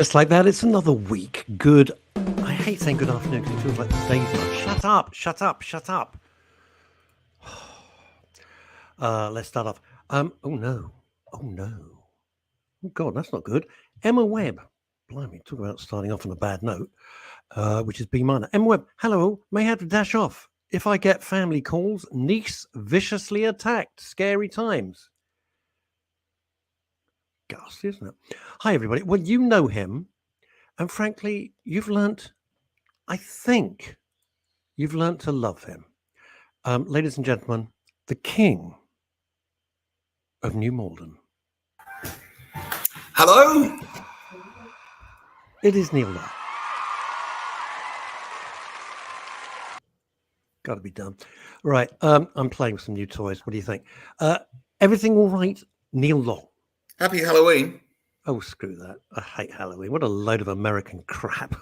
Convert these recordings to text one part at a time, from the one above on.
Just like that, it's another week. Good. I hate saying good afternoon because it feels like the day's not. Shut up, shut up, shut up. Let's start off. Oh no. Oh God, that's not good. Emma Webb. Blimey, talk about starting off on a bad note, which is B minor. Emma Webb, hello, may have to dash off. If I get family calls, niece viciously attacked. Scary times. Ghastly, isn't it? Hi, everybody. Well, you know him. And frankly, I think you've learnt to love him. Ladies and gentlemen, the king of New Malden. Hello? It is Neil Long. Got to be done. Right. I'm playing with some new toys. What do you think? Everything all right, Neil Long? Happy Halloween. Oh, screw that. I hate Halloween. What a load of American crap.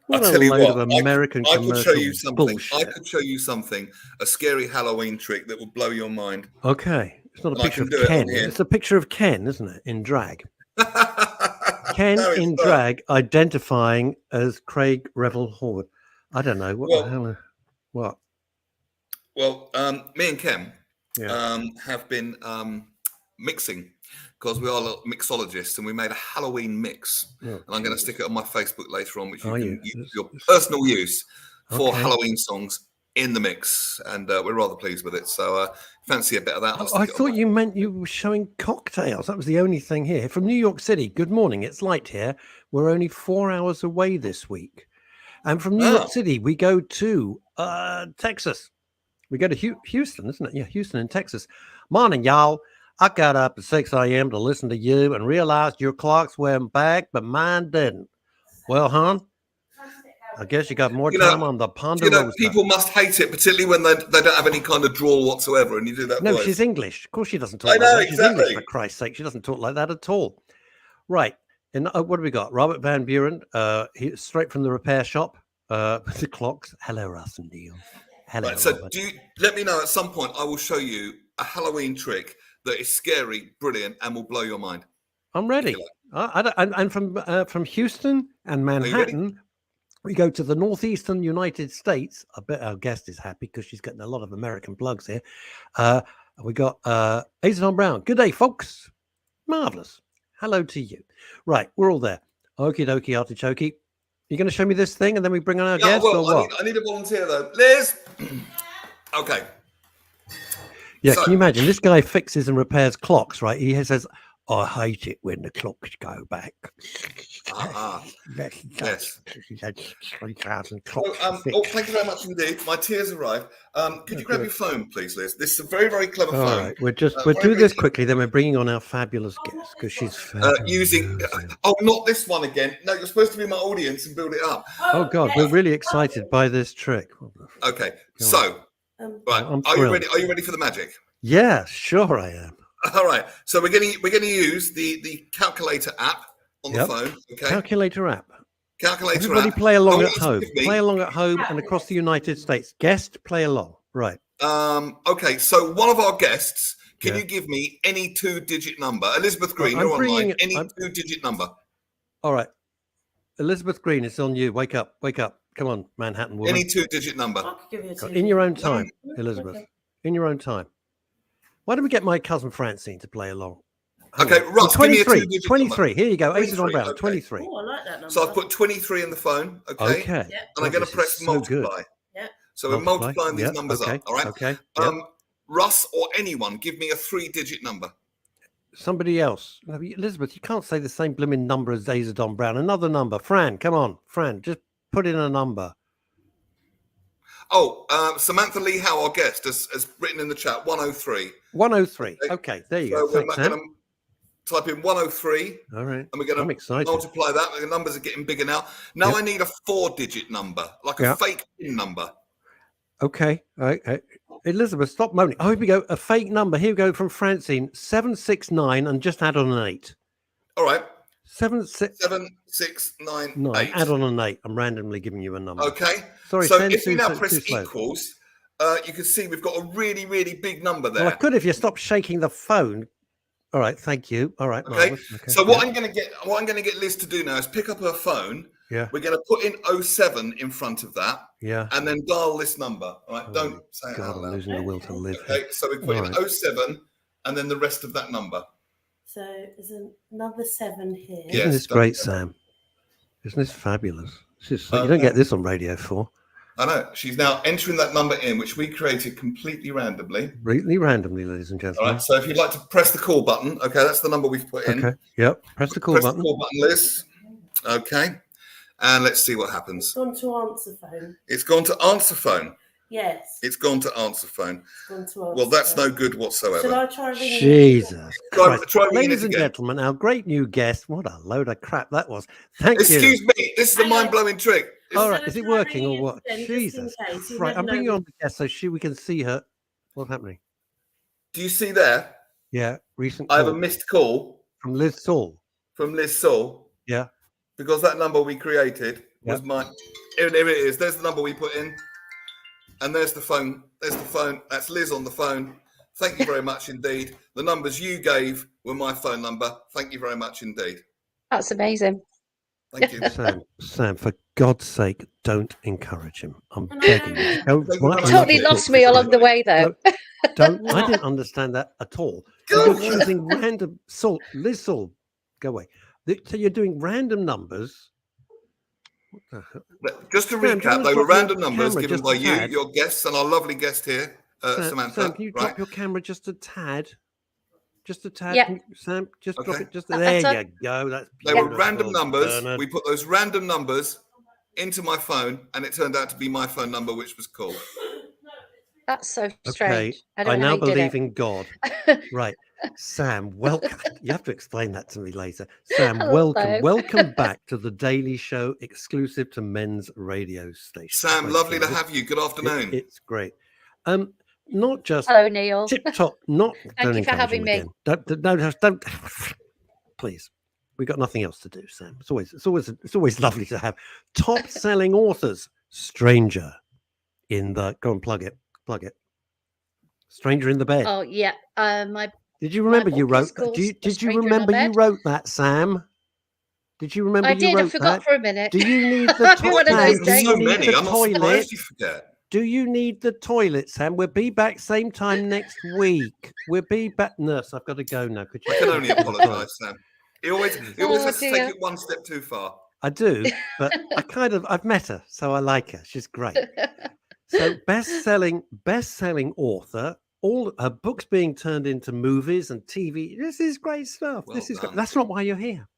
I'll tell you what, I could show you something. Bullshit. I could show you something, a scary Halloween trick that will blow your mind. Okay. It's not a picture of Ken. It's a picture of Ken, isn't it? In drag. Ken in drag identifying as Craig Revel Horwood. I don't know. What the hell? What? Well, me and Ken have been mixing because we are mixologists and we made a Halloween mix. And I'm going to stick it on my Facebook later on, which you can use for your personal use for Halloween songs in the mix. And we're rather pleased with it. So fancy a bit of that. I thought you meant you were showing cocktails. That was the only thing here. From New York City, good morning. It's light here. We're only 4 hours away this week. And from New York City, we go to Texas. We go to Houston, isn't it? Yeah, Houston in Texas. Morning, y'all. I got up at 6 a.m. to listen to you and realized your clocks went back, but mine didn't. Well, hon, I guess you got more time on the Ponderosa. People must hate it, particularly when they don't have any kind of drawl whatsoever, and you do that. No, she's English. Of course she doesn't talk like that. Exactly. She's English, for Christ's sake. She doesn't talk like that at all. Right. And what do we got? Robert Van Buren, he's straight from the repair shop. The clocks. Hello, Russ and Neil. Hello. Right, so let me know at some point. I will show you a Halloween trick that is scary, brilliant, and will blow your mind. I'm ready. And from Houston and Manhattan, we go to the northeastern United States. I bet our guest is happy because she's getting a lot of American plugs here. We got Azadon Brown. Good day, folks. Marvelous. Hello to you. Right, we're all there. Okie dokie, artichokey. You going to show me this thing and then we bring on our guest or what? I need a volunteer though. Liz! Okay. Yeah, so, can you imagine? This guy fixes and repairs clocks, right? He says, I hate it when the clocks go back. Yes. 3,000 clocks. Thank you very much indeed. My tears arrived. Could you grab your phone, please, Liz? This is a very, very clever phone. All right, we'll do this quickly, then we're bringing on our fabulous guest because she's using. Not this one again. No, you're supposed to be my audience and build it up. Oh God, we're really excited by this trick. Okay, so right, are you ready? Are you ready for the magic? Yeah, sure I am. All right, so we're going to use the calculator app on the phone. Okay, calculator app. Everybody play along at home. Play along at home and across the United States. Guest, play along. Right. Okay, so one of our guests, can you give me any 2-digit number? Elizabeth Green, you're online. Any 2-digit number. All right. Elizabeth Green, it's on you. Wake up. Come on, Manhattan woman. Any 2-digit number. In your own time, Elizabeth. In your own time. Why don't we get my cousin Francine to play along? Okay, Russ, 23. Give me a 23. Here you go. Aces on Brown. 23. Oh, I like that number. So I've put 23 in the phone. Okay. Yeah. And I'm going to press multiply. Yeah. So we're multiplying these numbers up. All right. Okay. Russ or anyone, give me a 3-digit number. Somebody else. Elizabeth, you can't say the same blooming number as Azadon Brown. Another number. Fran, come on. Fran, just put in a number. Samantha Lee Howe, our guest, has written in the chat 103. 103. Okay, there you go. So we're going to type in 103. All right. And we're going to multiply that. The numbers are getting bigger now. Now I need a 4-digit number, like a fake PIN number. Okay. Elizabeth, stop moaning. Oh, here we go. A fake number. Here we go from Francine. 769 and just add on an 8. All right. 7698. Add on an 8. I'm randomly giving you a number. Okay. Sorry. So if you now press equals, you can see we've got a really, really big number there. Well, I could if you stop shaking the phone. All right, thank you. All right, Okay. okay. So what I'm going to get Liz to do now is pick up her phone. Yeah. We're going to put in 07 in front of that. Yeah. And then dial this number. All right. Oh, don't say God, it out loud. I'm losing the will to live. Okay. So we put in 07 and then the rest of that number. So there's another 7 here. Isn't this great, Sam? Isn't this fabulous? This is, you don't get this on Radio 4. I know. She's now entering that number in, which we created completely randomly. Completely randomly, ladies and gentlemen. All right. So if you'd like to press the call button, okay, that's the number we've put in. Okay. Yep. Press the call button. Press the call button, Liz. Okay. And let's see what happens. It's gone to answer phone. It's gone to answer phone. Yes. It's gone to answer phone. It's gone to answer well, that's no good whatsoever. Should I try ringing? Jesus. Try ladies and gentlemen, our great new guest. What a load of crap that was. Thank you. Excuse me. This is a mind-blowing trick. All right. Is it working or what? Jesus. Right. I'm bringing on the guest so we can see her. What's happening? Do you see there? Yeah. Recent. I have a missed call from Liz Saul. From Liz Saul. Yeah. Because that number we created was mine. Here it is. There's the number we put in. And there's the phone. There's the phone. That's Liz on the phone. Thank you very much indeed. The numbers you gave were my phone number. Thank you very much indeed. That's amazing. Thank you. Sam, for God's sake, don't encourage him. I'm begging you. Totally lost me along the way, though. Don't. I didn't understand that at all. You're choosing random Liz Saul, go away. So you're doing random numbers. Just to recap, they were random numbers given by you, your guests, and our lovely guest here, Samantha. Sam, can you drop your camera just a tad? Just a tad. Yeah. Sam, just drop it. There you go. That's beautiful. They were random numbers. Bernard. We put those random numbers into my phone, and it turned out to be my phone number, which was called. That's so strange. Okay. I now believe in God. Right. Sam, welcome. You have to explain that to me later. Sam, welcome back to the Daily Show, exclusive to men's radio station. Sam, lovely to have you. Good afternoon. It's great. Not just hello, Neil. Tip top. Not. Thank you for having me. Don't. Please. We've got nothing else to do, Sam. It's always lovely to have top-selling authors. Stranger in the. Go and plug it. Stranger in the Bed. Oh yeah. Did you remember you wrote that? Did you remember you wrote that, Sam? Did you remember you wrote that? I forgot for a minute. Do you need the toilet? Do you need the toilet, Sam? We'll be back same time next week. We'll be back. Nurse, I've got to go now. Could you? I can only apologise, Sam. He always has to take it one step too far. I do, but I've met her, so I like her. She's great. So best-selling author. All her books being turned into movies and TV. This is great stuff. Well this is great. That's not why you're here.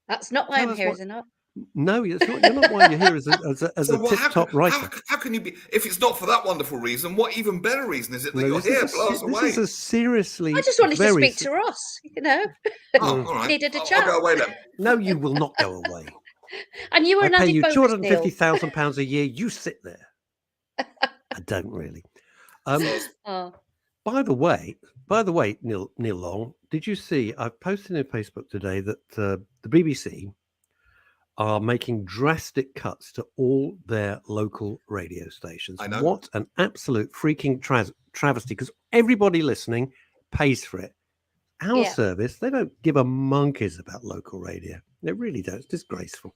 That's not why I'm here, is it not? No, it's not. You're not why you're here as a tip-top writer. How can you be? If it's not for that wonderful reason, what even better reason is it that you're here? This is a seriously. I just wanted to speak to Ross. You know. Oh, all right. Needed a chat. I'll go away then. No, you will not go away. And you were an added bonus, £250,000 a year. You sit there. I don't really. By the way, Neil Long, did you see? I've posted on Facebook today that the BBC are making drastic cuts to all their local radio stations. I know. What an absolute freaking travesty! Because everybody listening pays for it. Our service, they don't give a monkeys about local radio. They really don't. It's disgraceful.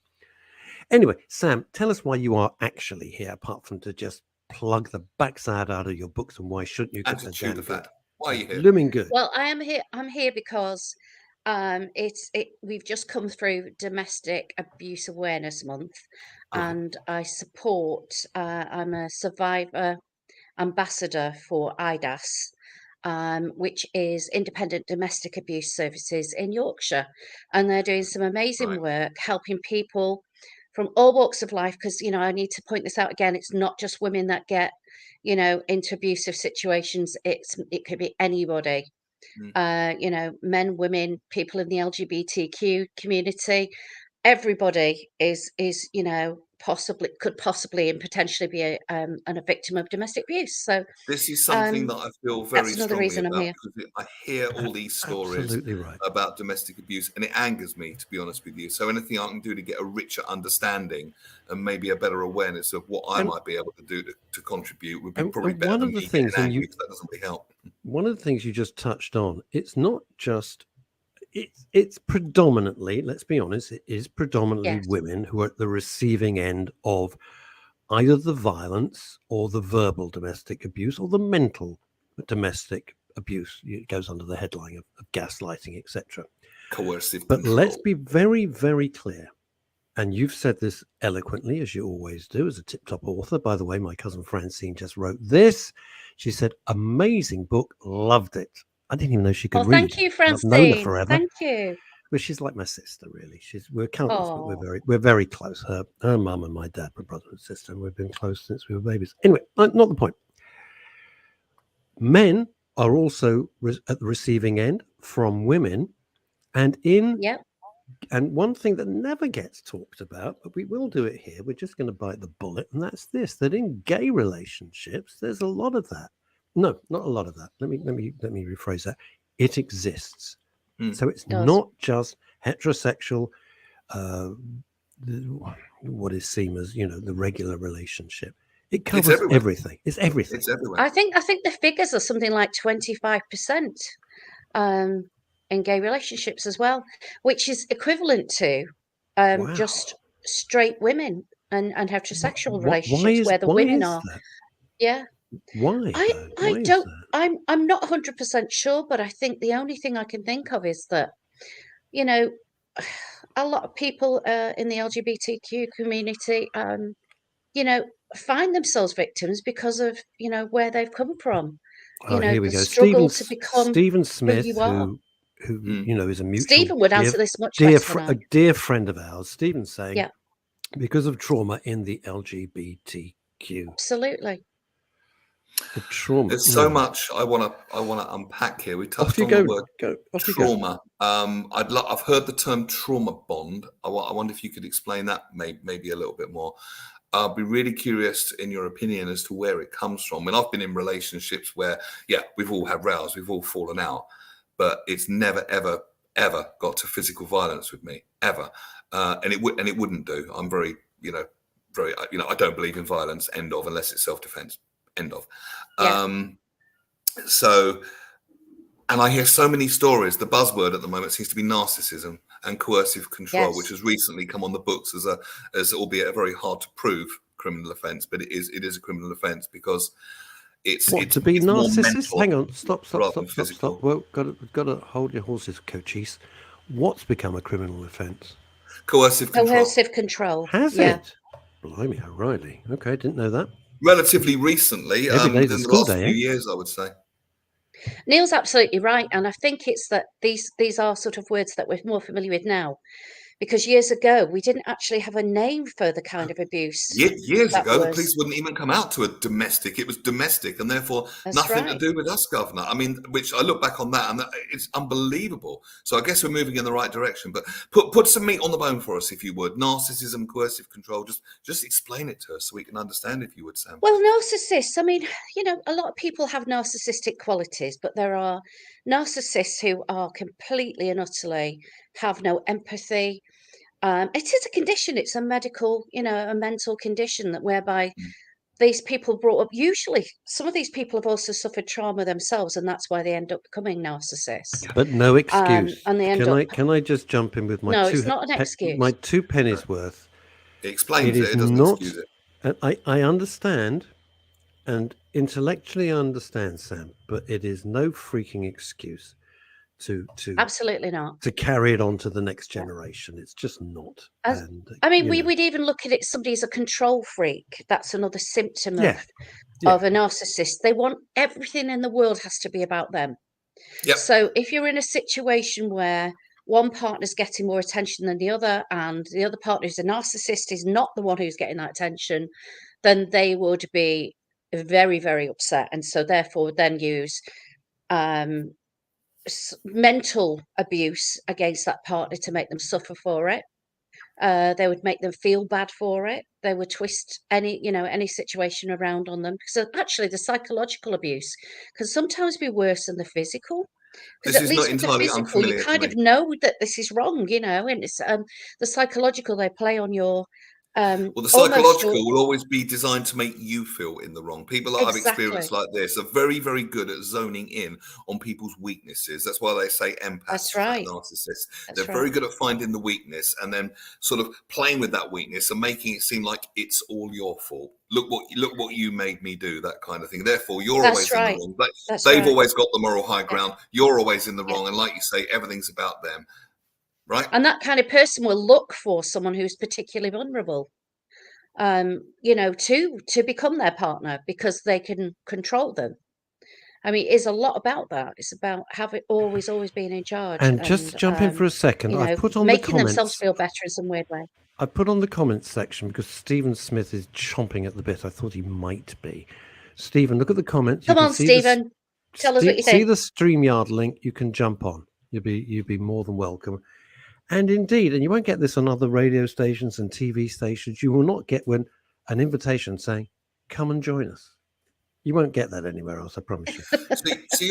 Anyway, Sam, tell us why you are actually here, apart from to just plug the backside out of your books, and why shouldn't you? And to chew the fat. Why are you here? Blooming good. Well, I'm here because we've just come through Domestic Abuse Awareness Month, and I support. I'm a survivor ambassador for IDAS, which is Independent Domestic Abuse Services in Yorkshire, and they're doing some amazing work helping people from all walks of life, because, I need to point this out again. It's not just women that get, into abusive situations. It could be anybody, men, women, people in the LGBTQ community. Everybody is could possibly and potentially be a victim of domestic abuse. So this is something that I feel very that's another strongly reason I'm about, here. because I hear all these stories Absolutely right. about domestic abuse, and it angers me, to be honest with you. So anything I can do to get a richer understanding and maybe a better awareness of what I might be able to do to contribute would be probably better than me getting angry, because that doesn't really help. One of the things you just touched on, it's not just, it's predominantly, let's be honest, it is predominantly women who are at the receiving end of either the violence or the verbal domestic abuse or the mental domestic abuse. It goes under the headline of gaslighting, etc. Coercive But control. let's be very, very clear. And you've said this eloquently, as you always do, as a tip-top author. By the way, my cousin Francine just wrote this. She said, amazing book, loved it. I didn't even know she could read. Thank you, Francine. I've known her forever. Thank you. Well, she's like my sister, really. We're countless, but we're very close. Her mum and my dad were brother and sister, and we've been close since we were babies. Anyway, not the point. Men are also at the receiving end from women, and and one thing that never gets talked about, but we will do it here. We're just going to bite the bullet, and that's this: that in gay relationships, there's a lot of that. No, not a lot of that. Let me rephrase that. It exists. So it's not just heterosexual, what is seen as, the regular relationship. It covers everything. It's everything. It's everywhere. I think the figures are something like 25% in gay relationships as well, which is equivalent to just straight women and heterosexual relationships where the women are. That? Yeah. Why? I don't. I'm not 100% sure, but I think the only thing I can think of is that, a lot of people in the LGBTQ community, find themselves victims because of where they've come from. Here we the go. struggle to become Stephen Smith, who you are. who is a mutual. Stephen would answer this much better than I. A dear friend of ours. Stephen saying, because of trauma in the LGBTQ. Absolutely. The trauma. There's so much I want to unpack here. We touched on the word trauma. I've heard the term trauma bond. I wonder if you could explain that maybe a little bit more. I'd be really curious in your opinion as to where it comes from. I mean, I've been in relationships where, we've all had rows, we've all fallen out, but it's never, ever, ever got to physical violence with me, ever. And it wouldn't do. I'm very, I don't believe in violence, end of, unless it's self-defense. End of. And I hear so many stories. The buzzword at the moment seems to be narcissism and coercive control, which has recently come on the books as albeit a very hard to prove criminal offence, but it is a criminal offence because it's to be narcissist. Hang on, stop. Well, got to hold your horses, Cochise. What's become a criminal offence? Coercive control. Has it? Blimey, O'Reilly. Okay, didn't know that. Relatively recently, in the last few years, I would say. Neil's absolutely right, and I think it's that these are sort of words that we're more familiar with now, because years ago we didn't actually have a name for the kind of abuse. Years ago, the police wouldn't even come out to a domestic. It was domestic, and therefore nothing to do with us, Governor. I mean, which I look back on that, and it's unbelievable. So I guess we're moving in the right direction. But put some meat on the bone for us, if you would. Narcissism, coercive control. Just explain it to us so we can understand, if you would, Sam. Well, narcissists. I mean, a lot of people have narcissistic qualities, but there are narcissists who are completely and utterly have no empathy. It is a condition. It's a medical, a mental condition that whereby these people brought up. Usually, some of these people have also suffered trauma themselves, and that's why they end up becoming narcissists. But no excuse. And they can I just jump in with my no? It's not an excuse. My 2 pennies worth. It explains it. It doesn't excuse it. And I understand, and intellectually I understand, Sam, but it is no freaking excuse to absolutely not to carry it on to the next generation. It's just not. We would even look at it. Somebody's a control freak. That's another symptom of a narcissist. They want everything in the world has to be about them. So if you're in a situation where one partner's getting more attention than the other, and the other partner who's a narcissist is not the one who's getting that attention, then they would be very, very upset, and so therefore then use mental abuse against that partner to make them suffer for it. They would make them feel bad for it. They would twist any situation around on them. So actually, the psychological abuse can sometimes be worse than the physical. Because This at is not least with the entirely physical, you unfamiliar to kind me. of know that this is wrong, and it's the psychological they play on your Well, the almost psychological your will always be designed to make you feel in the wrong. People that I've exactly. experienced like this are very, very good at zoning in on people's weaknesses. That's why they say empaths That's are right. narcissists. That's They're right. very good at finding the weakness and then sort of playing with that weakness and making it seem like it's all your fault. Look what you made me do, that kind of thing. Therefore, you're That's always in the right. wrong. But That's they've right. always got the moral high ground. You're always in the Yeah. wrong. And like you say, everything's about them. Right? And that kind of person will look for someone who's particularly vulnerable, to become their partner because they can control them. I mean, it's a lot about that. It's about having always being in charge And just to jump in for a second, I've put on the making themselves comments. feel better in some weird way. I put on the comments section because Stephen Smith is chomping at the bit. I thought he might be. Stephen, look at the comments. Come on, Stephen. Tell us what you See think. the StreamYard link. You can jump on. You'd be more than welcome. And indeed, and you won't get this on other radio stations and TV stations. You will not get an invitation saying, "Come and join us." You won't get that anywhere else. I promise you. So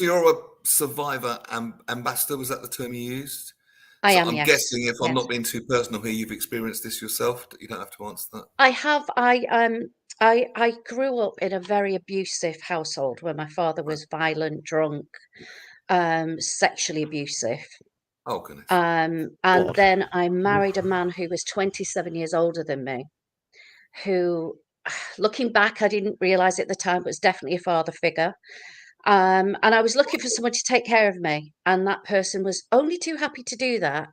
you're a survivor ambassador. Was that the term you used? I am. I'm Yes. guessing, if I'm Yes. not being too personal here, you've experienced this yourself. You don't have to answer that. I have. I grew up in a very abusive household where my father was violent, drunk, sexually abusive. Oh goodness. And God. then I married a man who was 27 years older than me, who, looking back, I didn't realize at the time, but was definitely a father figure. And I was looking for someone to take care of me, and that person was only too happy to do that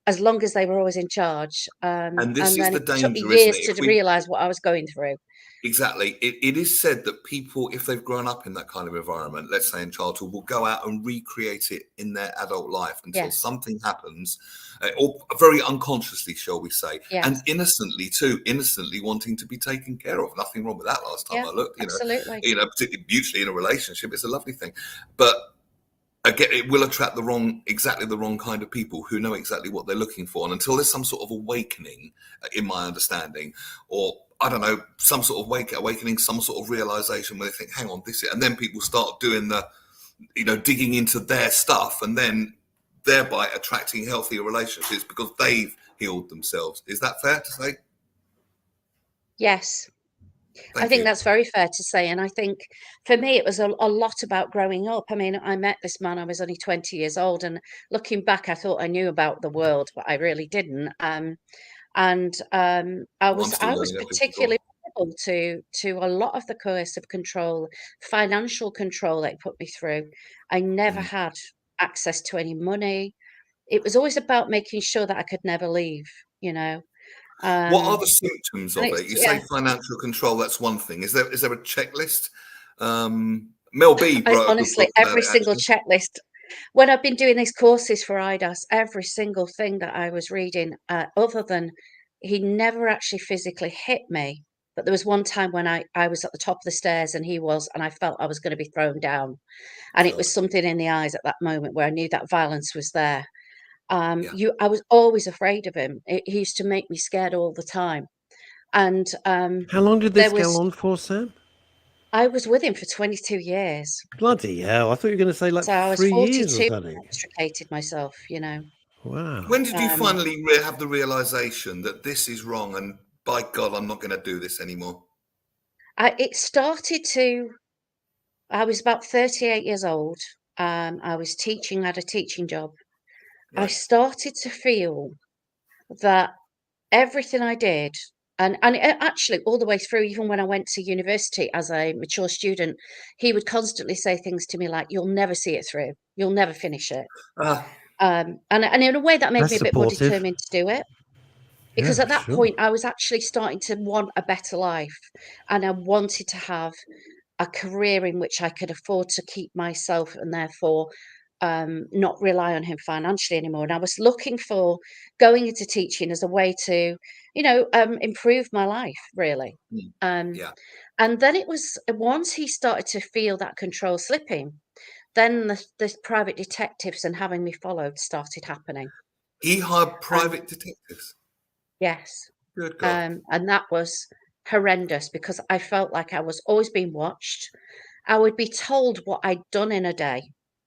as long as they were always in charge. And this And is then the it took me danger, isn't years it? to realize what I was going through. Exactly. It is said that people, if they've grown up in that kind of environment, let's say in childhood, will go out and recreate it in their adult life until Yes. something happens, or very unconsciously, shall we say, Yes. and innocently wanting to be taken care of. Nothing wrong with that. Last time I looked, absolutely. Particularly mutually in a relationship, it's a lovely thing. But again, it will attract exactly the wrong kind of people who know exactly what they're looking for. And until there's some sort of awakening, in my understanding, or I don't know, some sort of awakening, some sort of realization where they think, hang on, this is, and then people start doing digging into their stuff, and then thereby attracting healthier relationships because they've healed themselves. Is that fair to say? Yes. Thank I think you. that's very fair to say. And I think for me, it was a lot about growing up. I mean, I met this man, I was only 20 years old. And looking back, I thought I knew about the world, but I really didn't. I I'm was still learning every particularly vulnerable to a lot of the coercive control, financial control they put me through. I never had access to any money. It was always about making sure that I could never leave, you know. What are the symptoms And of it's it? You say financial control, that's one thing. Is there a checklist? Mel B wrote a good honestly, book about every it, single actually. checklist. When I've been doing these courses for IDAS, every single thing that I was reading, other than he never actually physically hit me, but there was one time when I was at the top of the stairs and he was, and I felt I was going to be thrown down. And it God. was something in the eyes at that moment where I knew that violence was there. Yeah. I was always afraid of him. He used to make me scared all the time. And How long did this go on for, Sam? I was with him for 22 years. Bloody hell. I thought you were going to say like So I was 3 years or 42 something. and extricated myself, Wow. When did you finally have the realization that this is wrong and by God, I'm not going to do this anymore? It started to, I was about 38 years old. I was teaching, I had a teaching job. I Right. started to feel that everything I did, and actually all the way through, even when I went to university as a mature student, he would constantly say things to me like, "You'll never see it through. You'll never finish it." And in a way that made That's me a bit more supportive. determined to do it. Yeah, Because at that sure. point, I was actually starting to want a better life, and I wanted to have a career in which I could afford to keep myself and therefore not rely on him financially anymore. And I was looking for going into teaching as a way to, improve my life, really. Yeah. And then it was once he started to feel that control slipping, then the private detectives and having me followed started happening. He hired private detectives. Yes. Good God. And that was horrendous because I felt like I was always being watched. I would be told what I'd done in a day.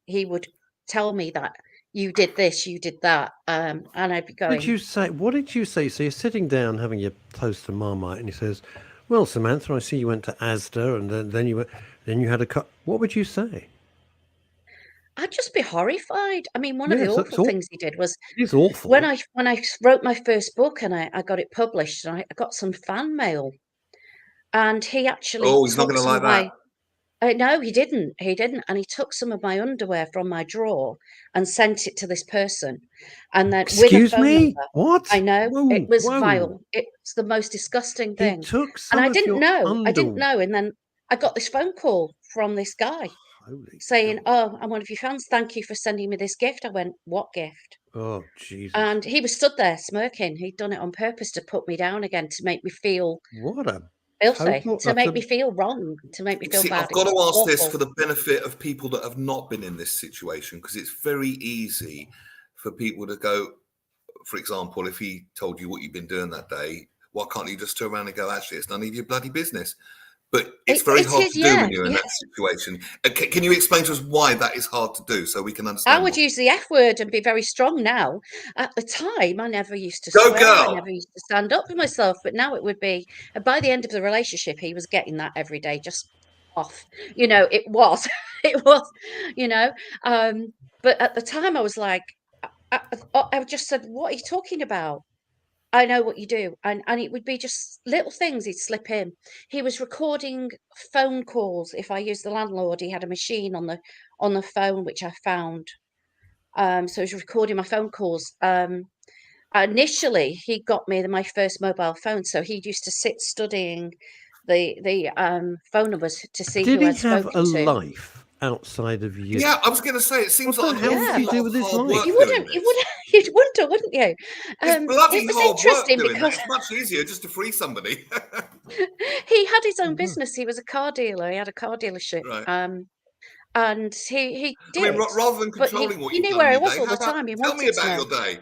He would tell me that you did this, you did that, and I'd be What did going, you say? What did you say? So you're sitting down having your toast and Marmite, and he says, "Well, Samantha, I see you went to Asda, and then you had a cut." What would you say? I'd just be horrified. I mean, one of the Yes, awful things he did was it's awful. when I wrote my first book and I got it published, and I got some fan mail, and he actually Oh, he's not took going to some like of my. that. No, he didn't. He didn't, and he took some of my underwear from my drawer and sent it to this person, and then with a Excuse phone me? number. What? I know it Whoa, was whoa. vile. It's the most disgusting He thing, took and some I of didn't your know. I didn't under. know, and then I got this phone call from this guy Holy saying, God. "Oh, I'm one of your fans. Thank you for sending me this gift." I went, "What gift?" Oh, Jesus. And he was stood there smirking. He'd done it on purpose to put me down again, to make me feel What a filthy, total to make utter. me feel wrong, to make me feel See, bad. I've It got was to ask this awful. for the benefit of people that have not been in this situation, because it's very easy for people to go, for example, if he told you what you've been doing that day, why can't you just turn around and go, actually, it's none of your bloody business? But it's very It hard is, to do yeah, when you're in yeah. that situation. Can you explain to us why that is hard to do so we can I understand would more? use the F word and be very strong now. At the time, I never used to Go, swear. I girl! never used to stand up for myself. But now it would be, by the end of the relationship, he was getting that every day, just off. It was, it was, you know. But at the time, I was like, I just said, "What are you talking about? I know what you do." And it would be just little things he'd slip in. He was recording phone calls. If I used the landlord, he had a machine on the phone, which I found. So he was recording my phone calls. Initially, he got me my first mobile phone, so he used to sit studying the phone numbers to see Did who he I'd have spoken a to. life outside of you? Yeah, I was going to say, it seems What the like an hell did awful Yeah, he lot do of with his hard life? work you doing wouldn't, this. you'd wonder, wouldn't you? It's bloody It was hard work interesting doing that. because It's much easier just to free somebody. he had his own Mhm. business. He was a car dealer. He had a car dealership. Right. And he I mean, did, rather than but controlling what he you've knew done in where I your was day, all how the about time. He tell me wanted to about know. your day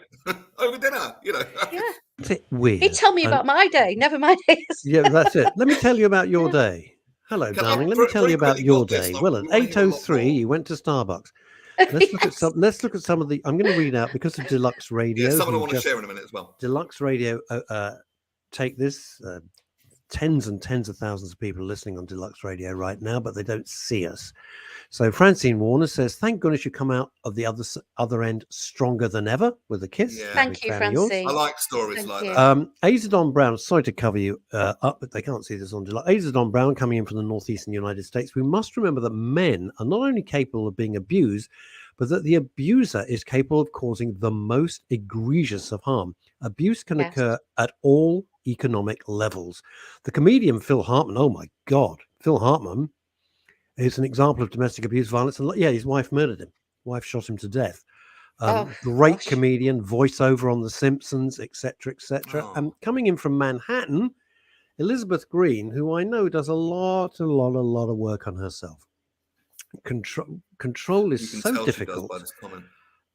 over dinner? Yeah. Is it He'd weird? tell me And about my day, never mind his. yeah, that's it. Let me tell you about your Yeah. day. Hello, Can I darling. Let me tell very you about quickly your got this? day. And Well, at we want to hear a lot 8:03, more. you went to Starbucks. Yes. Let's look at some of the. I'm going to read out because of Deluxe Yeah, Radio. someone I who want to just share in a minute as well. Deluxe Radio take this. Tens and tens of thousands of people listening on Deluxe Radio right now, but they don't see us. So Francine Warner says, "Thank goodness you come out of the other end stronger than ever," with a kiss. Yeah. I'm a Thank big you, fan of yours. I Francine. like stories Thank like you. that. Azadon Brown, sorry to cover you up, but they can't see this on Deluxe. Azadon Brown coming in from the northeastern United States. We must remember that men are not only capable of being abused, but that the abuser is capable of causing the most egregious of harm. Abuse can Yes. occur at all economic levels. The comedian Phil Hartman, oh my God, Phil Hartman is an example of domestic abuse, violence, and yeah, his wife murdered him. Wife shot him to death. Oh, Great gosh. comedian, voiceover on The Simpsons, etc., etc. Oh. And coming in from Manhattan, Elizabeth Green, who I know does a lot of work on herself. Control You is can so tell she does difficult. by this comment.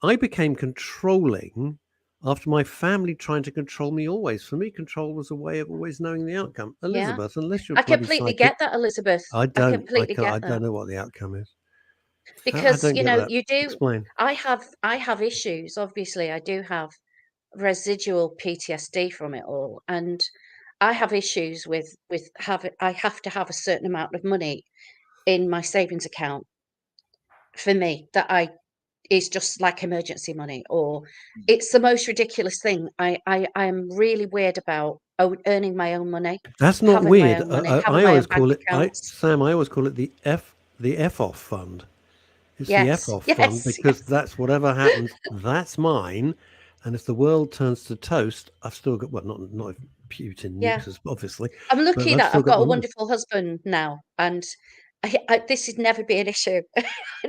I became controlling after my family trying to control me always. For me, control was a way of always knowing the outcome. Yeah. Elizabeth, unless you're I bloody completely psychic, get that, Elizabeth. I I don't completely get that. know what the outcome is. I Because, don't get that. you do. Explain. I have issues. Obviously, I do have residual PTSD from it all, and I have issues with having. I have to have a certain amount of money in my savings account for me that I is just like emergency money, or it's the most ridiculous thing. I'm really weird about earning my own money, That's not having my weird. own money, having I my always own bank call it, accounts. Sam. I always call it the F off fund. It's the F Yes, off fund yes, because yes. that's whatever happens, that's mine. And if the world turns to toast, I've still got not if Putin Yeah. nukes us, obviously, I'm but lucky I've that still I've got got my a money. wonderful husband now, and this would never be an issue. I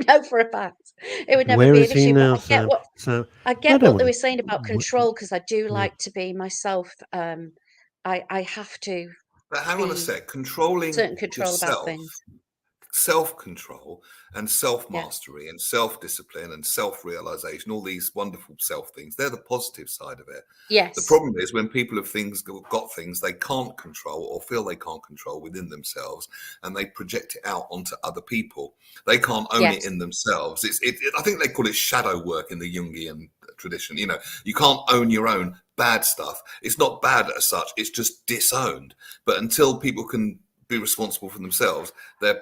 know for a fact it would never Where be is an he issue. But now, Sam? So I I get don't what they want were saying about control, because I do to. like to be myself. I have to But hang on a be sec. Controlling certain control about yourself things. self-control and self-mastery and self-discipline and self-realization, all these wonderful self things. They're the positive side of it. Yes. The problem is when people have got things they can't control or feel they can't control within themselves, and they project it out onto other people. They can't own it in themselves. I think they call it shadow work in the Jungian tradition. You know, you can't own your own bad stuff. It's not bad as such. It's just disowned. But until people can be responsible for themselves, they're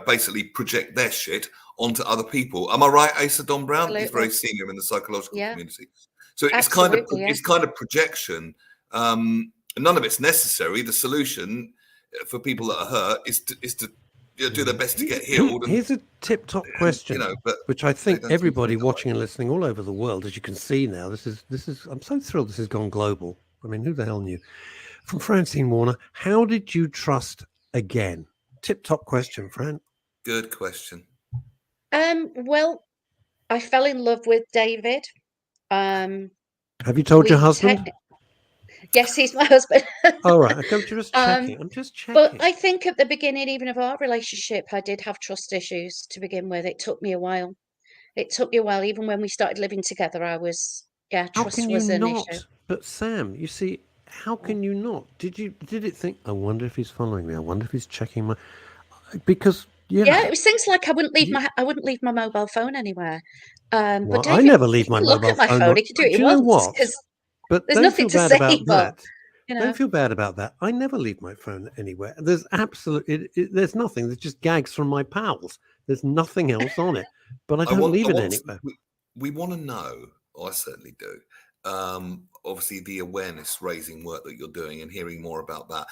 basically project their shit onto other people. Am I right, Asa Don Brown? Absolutely. He's very senior in the psychological community. So it's Absolutely, it's kind of projection. None of it's necessary. The solution for people that are hurt is to do their best to get healed. Here's a tip-top question, which I think everybody watching and listening all over the world, as you can see now, this is. I'm so thrilled this has gone global. I mean, who the hell knew? From Francine Warner, how did you trust again? Tip-top question, Fran. Good question. Well, I fell in love with David. Have you told your husband? Yes, he's my husband. All right, I'm just checking. I'm just checking. But I think at the beginning, even of our relationship, I did have trust issues to begin with. It took me a while. Even when we started living together, I was, trust was an issue. But Sam, you see, how can you not? Did it think, I wonder if he's following me? I wonder if he's checking my, because it was things like I wouldn't leave my mobile phone anywhere. But I never leave my mobile phone. Phone. He could do it. Do you know what? But there's nothing to say about that. Don't feel bad about that. I never leave my phone anywhere. There's there's nothing. There's just gags from my pals. There's nothing else on it. But I don't leave it anywhere. We want to know. I certainly do. Obviously, the awareness raising work that you're doing and hearing more about that.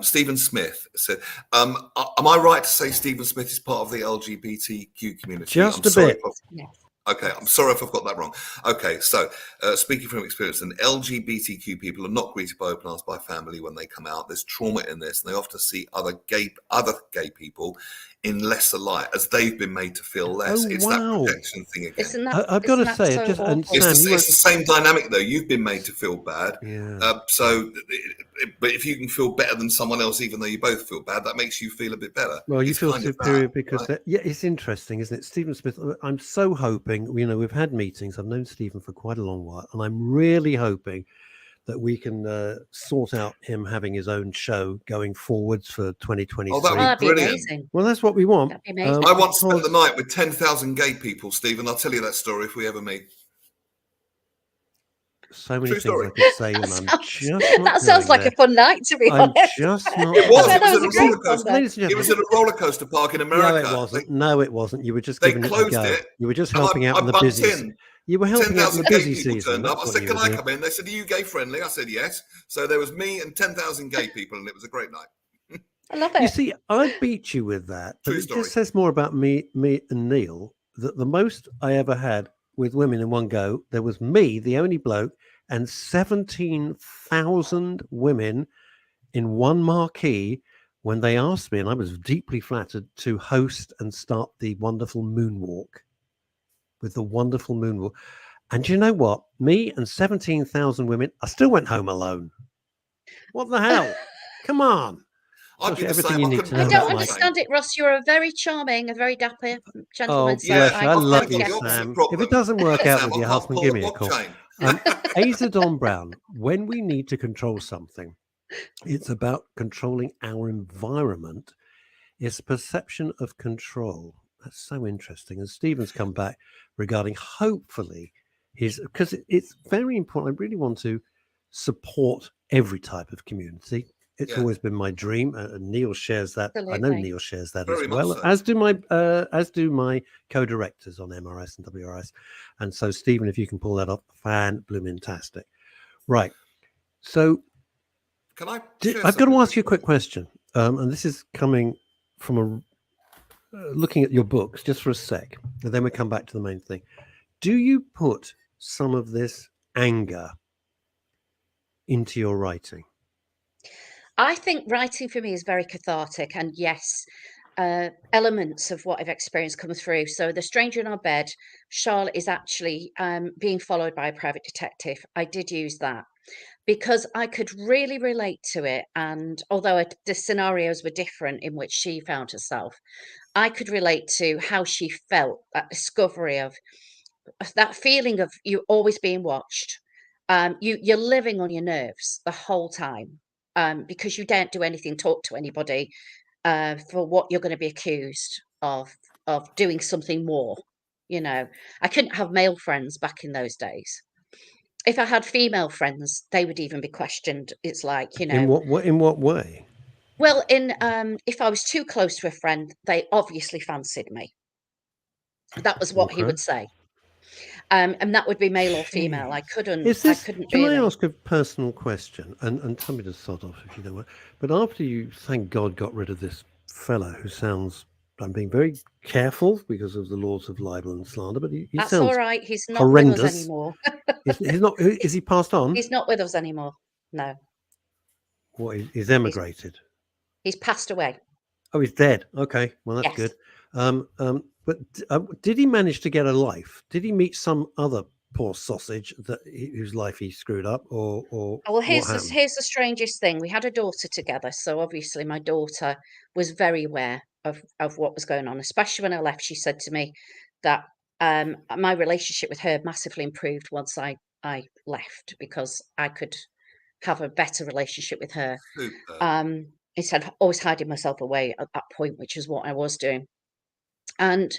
Stephen Smith said, am I right to say Stephen Smith is part of the LGBTQ community? Just a bit. Okay, I'm sorry if I've got that wrong. Okay, so speaking from experience, and LGBTQ people are not greeted by open arms by family when they come out. There's trauma in this, and they often see other gay people in lesser light as they've been made to feel less. It's that protection thing again. I've got to say, it's the same dynamic though. You've been made to feel bad. But if you can feel better than someone else, even though you both feel bad, that makes you feel a bit better. Well, you feel superior because it's interesting, isn't it? Stephen Smith, I'm so hoping, we've had meetings. I've known Stephen for quite a long while, and I'm really hoping that we can sort out him having his own show going forwards for 2023. Oh, that'd be brilliant. Amazing. Well, that's what we want. I once spent the night with 10,000 gay people, Stephen. I'll tell you that story if we ever meet. So many things I could say, and I'm just not that sounds like a fun night, to be honest. Just not. It was at a roller coaster park in America. No, it wasn't. No, it wasn't. You were just giving it a go. You were just helping out in the busy. You were helping out in the busy season. I said, "Can I come in?" They said, "Are you gay friendly?" I said, "Yes." So there was me and 10,000 gay people, and it was a great night. I love it. You see, I beat you with that, but it just says more about me and Neil that the most I ever had with women in one go, there was me, the only bloke, and 17,000 women in one marquee when they asked me, and I was deeply flattered, to host and start the wonderful moonwalk. With the wonderful moonwalk. And you know what? Me and 17,000 women, I still went home alone. What the hell? Come on. Everything you need to know. I don't understand it, Ross. You're a very charming, a very dapper gentleman. Oh, yes, I love you, Sam. If it doesn't work out with your husband, give me a call. Asa Don Brown, when we need to control something, it's about controlling our environment. It's perception of control. That's so interesting. And Stephen's come back regarding hopefully because it's very important. I really want to support every type of community. It's always been my dream, and Neil shares that. Absolutely. I know Neil shares that very as well, so. as do my co-directors on MRS and WRS. And so, Stephen, if you can pull that up, fan-bloomin-tastic. Right. So, I've got to ask you a quick question, and this is coming from looking at your books just for a sec, and then we come back to the main thing. Do you put some of this anger into your writing? I think writing for me is very cathartic, and yes, elements of what I've experienced come through. So The Stranger in Our Bed, Charlotte is actually being followed by a private detective. I did use that because I could really relate to it. And although the scenarios were different in which she found herself, I could relate to how she felt, that discovery of that feeling of you always being watched. You're living on your nerves the whole time, because you don't do anything, talk to anybody, for what you're going to be accused of doing something more. You know, I couldn't have male friends back in those days. If I had female friends, they would even be questioned. It's like, In what way? well, if I was too close to a friend, they obviously fancied me. That was what he would say. And that would be male or female. I couldn't Can I really. ask a personal question? And tell me to sod off if you don't want. But after you, thank God, got rid of this fellow who sounds, I'm being very careful because of the laws of libel and slander, but he That's sounds all right. He's not horrendous. with us anymore. He's not. Is he passed on? He's not with us anymore. No. What? He's emigrated. He's passed away. Oh, he's dead. Okay, well that's Yes. good. But did he manage to get a life? Did he meet some other poor sausage whose life he screwed up, or Well, here's what happened? here's the strangest thing. We had a daughter together, so obviously my daughter was very aware of what was going on. Especially when I left, she said to me that my relationship with her massively improved once I left, because I could have a better relationship with her. Super. Instead of always hiding myself away at that point, which is what I was doing. And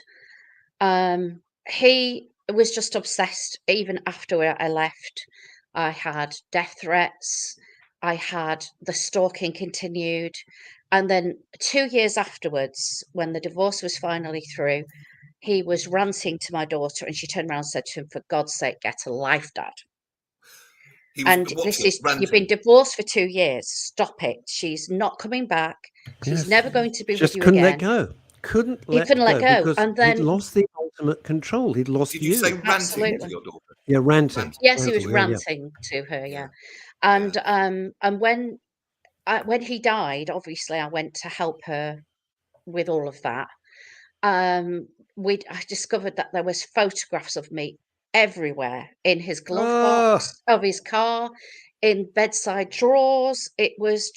he was just obsessed. Even after I left, I had death threats. I had the stalking continued. And then 2 years afterwards, when the divorce was finally through, he was ranting to my daughter, and she turned around and said to him, "For God's sake, get a life, Dad." You've been divorced for 2 years. Stop it. She's not coming back. She's never going to be with you couldn't again. let go. Couldn't He couldn't let go. because And then he'd lost the ultimate control. He'd lost Did you say ranting Absolutely. to your daughter? Yeah, ranting. Yes, he was yeah. ranting to her, Yeah. And when he died, obviously I went to help her with all of that. I discovered that there was photographs of me everywhere, in his glove box of his car, in bedside drawers. It was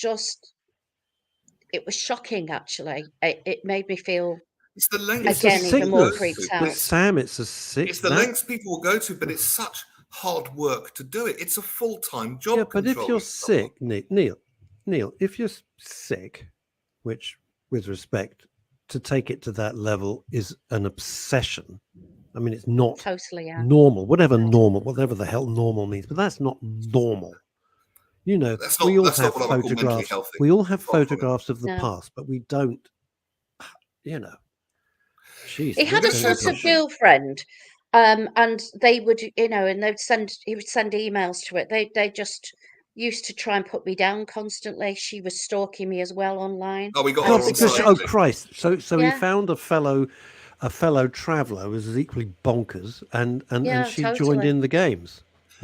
shocking, actually. It made me feel, It's the lengths again, even more people freaked go But out. Sam, it's a sick. It's the lengths people will go to, but it's such hard work to do it. It's a full-time job. Yeah, but if you're sick, Neil, if you're sick, which, with respect, to take it to that level is an obsession. I mean, it's not Totally, yeah. normal, whatever the hell normal means, but that's not normal. You know, we all have photographs. We all have photographs of the past, but we don't, you know. Jeez, He had a sort of girlfriend, and they would, and he would send emails to it. They just used to try and put me down constantly. She was stalking me as well online. Oh, we got her on site. Oh Christ! So he found a fellow traveller who was equally bonkers, and she joined in the games.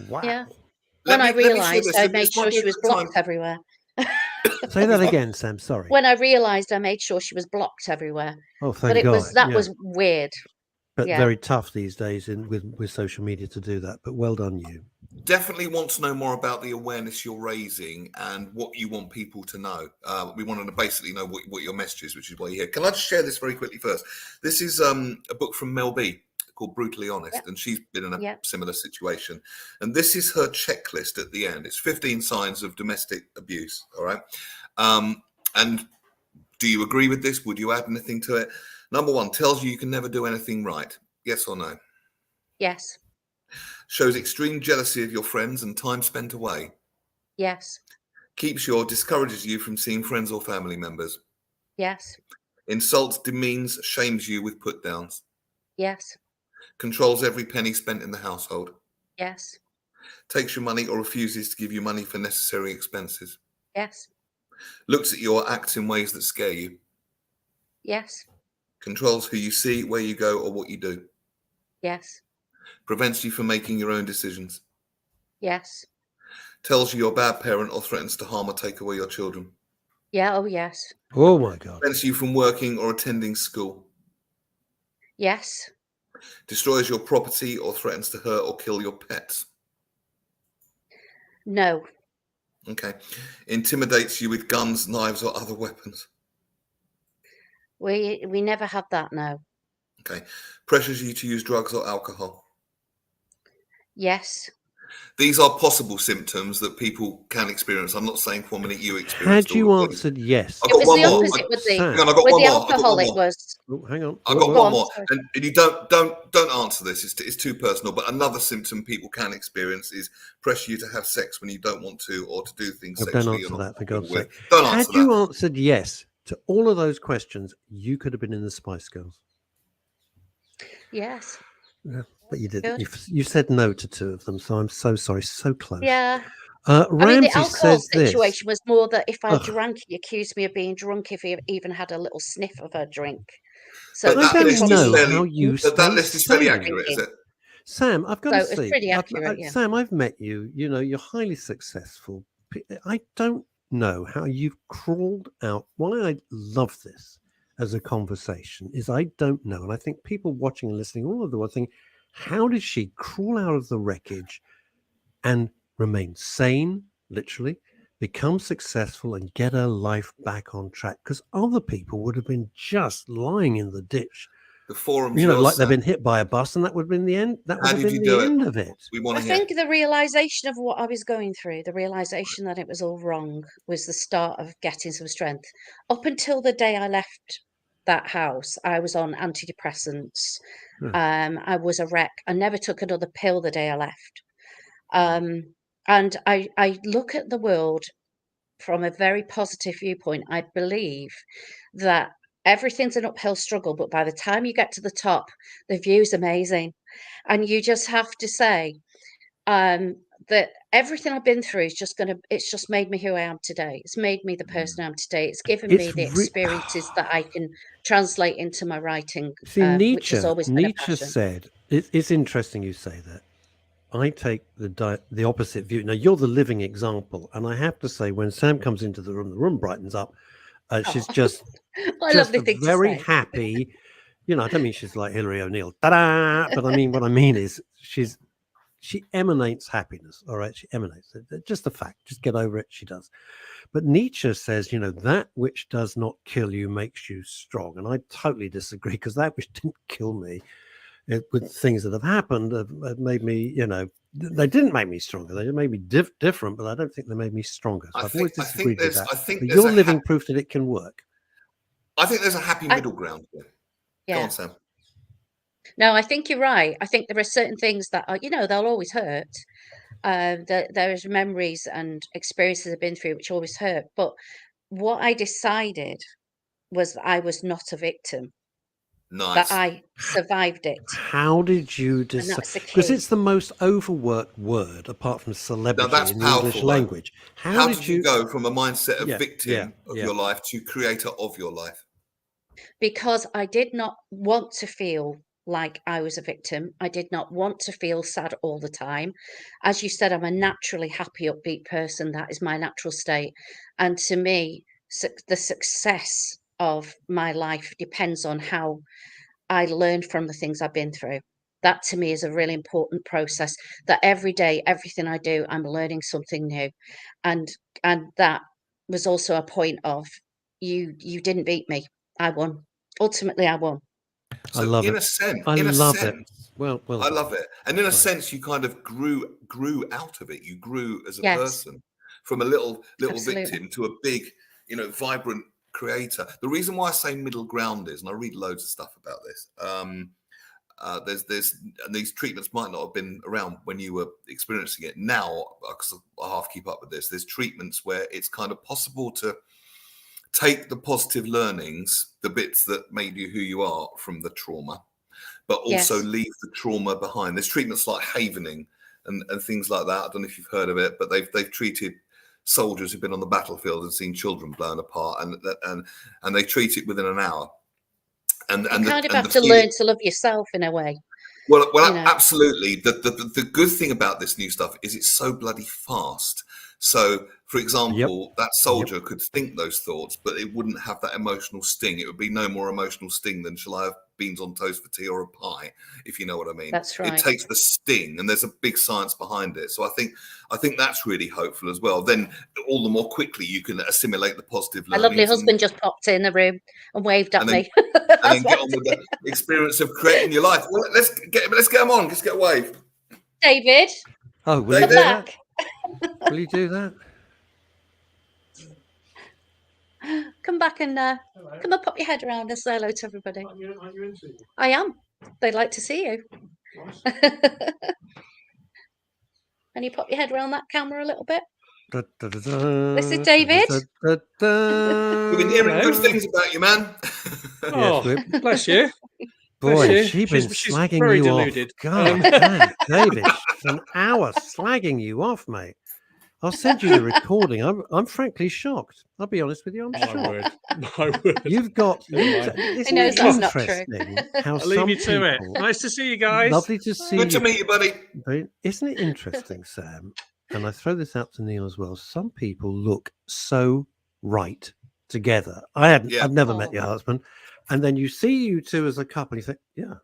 Wow. Yeah. When I realised, I made sure she was blocked everywhere. Say that again, Sam. Sorry. When I realised, I made sure she was blocked everywhere. Oh, thank God. That was weird. But very tough these days with social media to do that. But well done, you. Definitely want to know more about the awareness you're raising and what you want people to know. We want to basically know what your message is, which is why you're here. Can I just share this very quickly first? This is a book from Mel B called Brutally Honest, and she's been in a similar situation. And this is her checklist at the end. It's 15 signs of domestic abuse. All right. And do you agree with this? Would you add anything to it? Number 1, tells you can never do anything right. Yes or no? Yes. Shows extreme jealousy of your friends and time spent away. Yes. Keeps you or discourages you from seeing friends or family members. Yes. Insults, demeans, shames you with put downs. Yes. Controls every penny spent in the household. Yes. Takes your money or refuses to give you money for necessary expenses. Yes. Looks at you or acts in ways that scare you. Yes. Controls who you see, where you go, or what you do. Yes. Prevents you from making your own decisions. Yes. Tells you you're a bad parent or threatens to harm or take away your children. Yeah. Oh, yes. Oh, my God. Prevents you from working or attending school. Yes. Destroys your property or threatens to hurt or kill your pets. No. Okay. Intimidates you with guns, knives, or other weapons? We never had that, no. Okay. Pressures you to use drugs or alcohol? Yes. These are possible symptoms that people can experience. I'm not saying for a minute you experienced Had you all of these. answered yes, I've It got was one the more. opposite with the Sam. Hang on, I've got with one the more. I've got alcohol. one It more. was. Oh, hang on. I've got Go one on, more, sorry. and you don't answer this. It's too personal. But another symptom people can experience is pressure you to have sex when you don't want to, or to do things Oh, don't sexually you're answer not that, for comfortable God's with. sake. Don't Had answer you that. answered yes to all of those questions, you could have been in the Spice Girls. Yes. Yeah, but you didn't. Good. You said no to 2 of them, so I'm so sorry. So close. Yeah. I mean, the Ramsey alcohol says this. situation was more that if I Ugh. drank, he accused me of being drunk if he even had a little sniff of a drink. So But I it was that don't list is know probably how fairly. you That stay list is fairly sane. accurate, is it? Sam, I've got So to it was say, pretty accurate, yeah. Sam, I've met you. You know, you're highly successful. I don't know how you've crawled out. Why I love this as a conversation is I don't know. And I think people watching and listening all over the world think, how did she crawl out of the wreckage and remain sane, literally, become successful and get her life back on track? Because other people would have been just lying in the ditch. The forum's You know, yours, like they've Sam. been hit by a bus, and that would have been the end. That would How have did been you the do it? end of it. We want I to hear. think the realization of what I was going through, the realization that it was all wrong, was the start of getting some strength. Up until the day I left that house, I was on antidepressants. I was a wreck. I never took another pill the day I left. And I look at the world from a very positive viewpoint. I believe that everything's an uphill struggle, but by the time you get to the top, the view's amazing. And you just have to say, that everything I've been through is it's just made me who I am today. It's made me the person I am today. It's given me It's the experiences that I can translate into my writing, See, which has always been a Nietzsche passion. said, it's interesting you say that. I take the opposite view. Now, you're the living example. And I have to say, when Sam comes into the room brightens up. She's Oh, just I just lovely thing to very say. happy. You know, I don't mean she's like Hillary O'Neill, ta-da! But I mean, what I mean is she emanates happiness. All right, she emanates. Just a fact. Just get over it. She does. But Nietzsche says, you know, that which does not kill you makes you strong. And I totally disagree, because that which didn't kill me, with things that have happened, have made me, you know, they didn't make me stronger. They made me different, but I don't think they made me stronger. So I've always disagreed with that. But you're living proof that it can work. I think there's a happy middle ground here. Yeah. Go on, Sam. No, I think you're right. I think there are certain things that are, they'll always hurt. There's memories and experiences I've been through which always hurt. But what I decided was that I was not a victim. Nice. That I survived it. How did you decide? That's the Because key. it's the most overworked word apart from celebrity that's in the English powerful, language. How did you go from a mindset of victim of Yeah. your life to creator of your life? Because I did not want to feel like I was a victim. I did not want to feel sad all the time. As you said, I'm a naturally happy, upbeat person. That is my natural state. And to me, the success of my life depends on how I learn from the things I've been through. That to me is a really important process, that every day, everything I do, I'm learning something new. And that was also a point of, you didn't beat me. I won. Ultimately, I won. So I love in it. a sense, I love it. Well, I love it. And in a sense, you kind of grew out of it. You grew as a person from a little victim to a big, vibrant creator. The reason why I say middle ground is, and I read loads of stuff about this. There's and these treatments might not have been around when you were experiencing it. Now, because I half keep up with this, there's treatments where it's kind of possible to take the positive learnings, the bits that made you who you are from the trauma, but also leave the trauma behind. There's treatments like havening and things like that. I don't know if you've heard of it, but they've treated soldiers who've been on the battlefield and seen children blown apart, and they treat it within an hour. And you kind of have to learn to love yourself in a way. Well, absolutely. The good thing about this new stuff is it's so bloody fast So, for example, that soldier could think those thoughts, but it wouldn't have that emotional sting. It would be no more emotional sting than shall I have beans on toast for tea or a pie, if you know what I mean. That's right. It takes the sting, and there's a big science behind it. So I think that's really hopeful as well. Then all the more quickly you can assimilate the positive My learnings. lovely husband just popped in the room and waved at me. And then get on with the experience of creating your life. Well, let's get them on. Let's get a wave. David. Oh, will David. you do that? Will you do that? Come back and come and pop your head around and say hello to everybody. Aren't you into it? I am. They'd like to see you. Can you pop your head around that camera a little bit? This is David. We've been hearing good things about you, man. Oh, bless you. Boy, she's been she's slagging very you deluded. off. God, damn, David, an hour slagging you off, mate. I'll send you the recording. I'm frankly shocked. I'll be honest with you. I'm shocked. My word. You've got. Never mind. Isn't knows it that's not true. interesting how I'll some leave you to it. people- Nice to see you guys. Lovely to see Good you. to meet you, buddy. But isn't it interesting, Sam? And I throw this out to Neil as well. Some people look so right together. I've never met your husband, and then you see you two as a couple, and you think, yeah,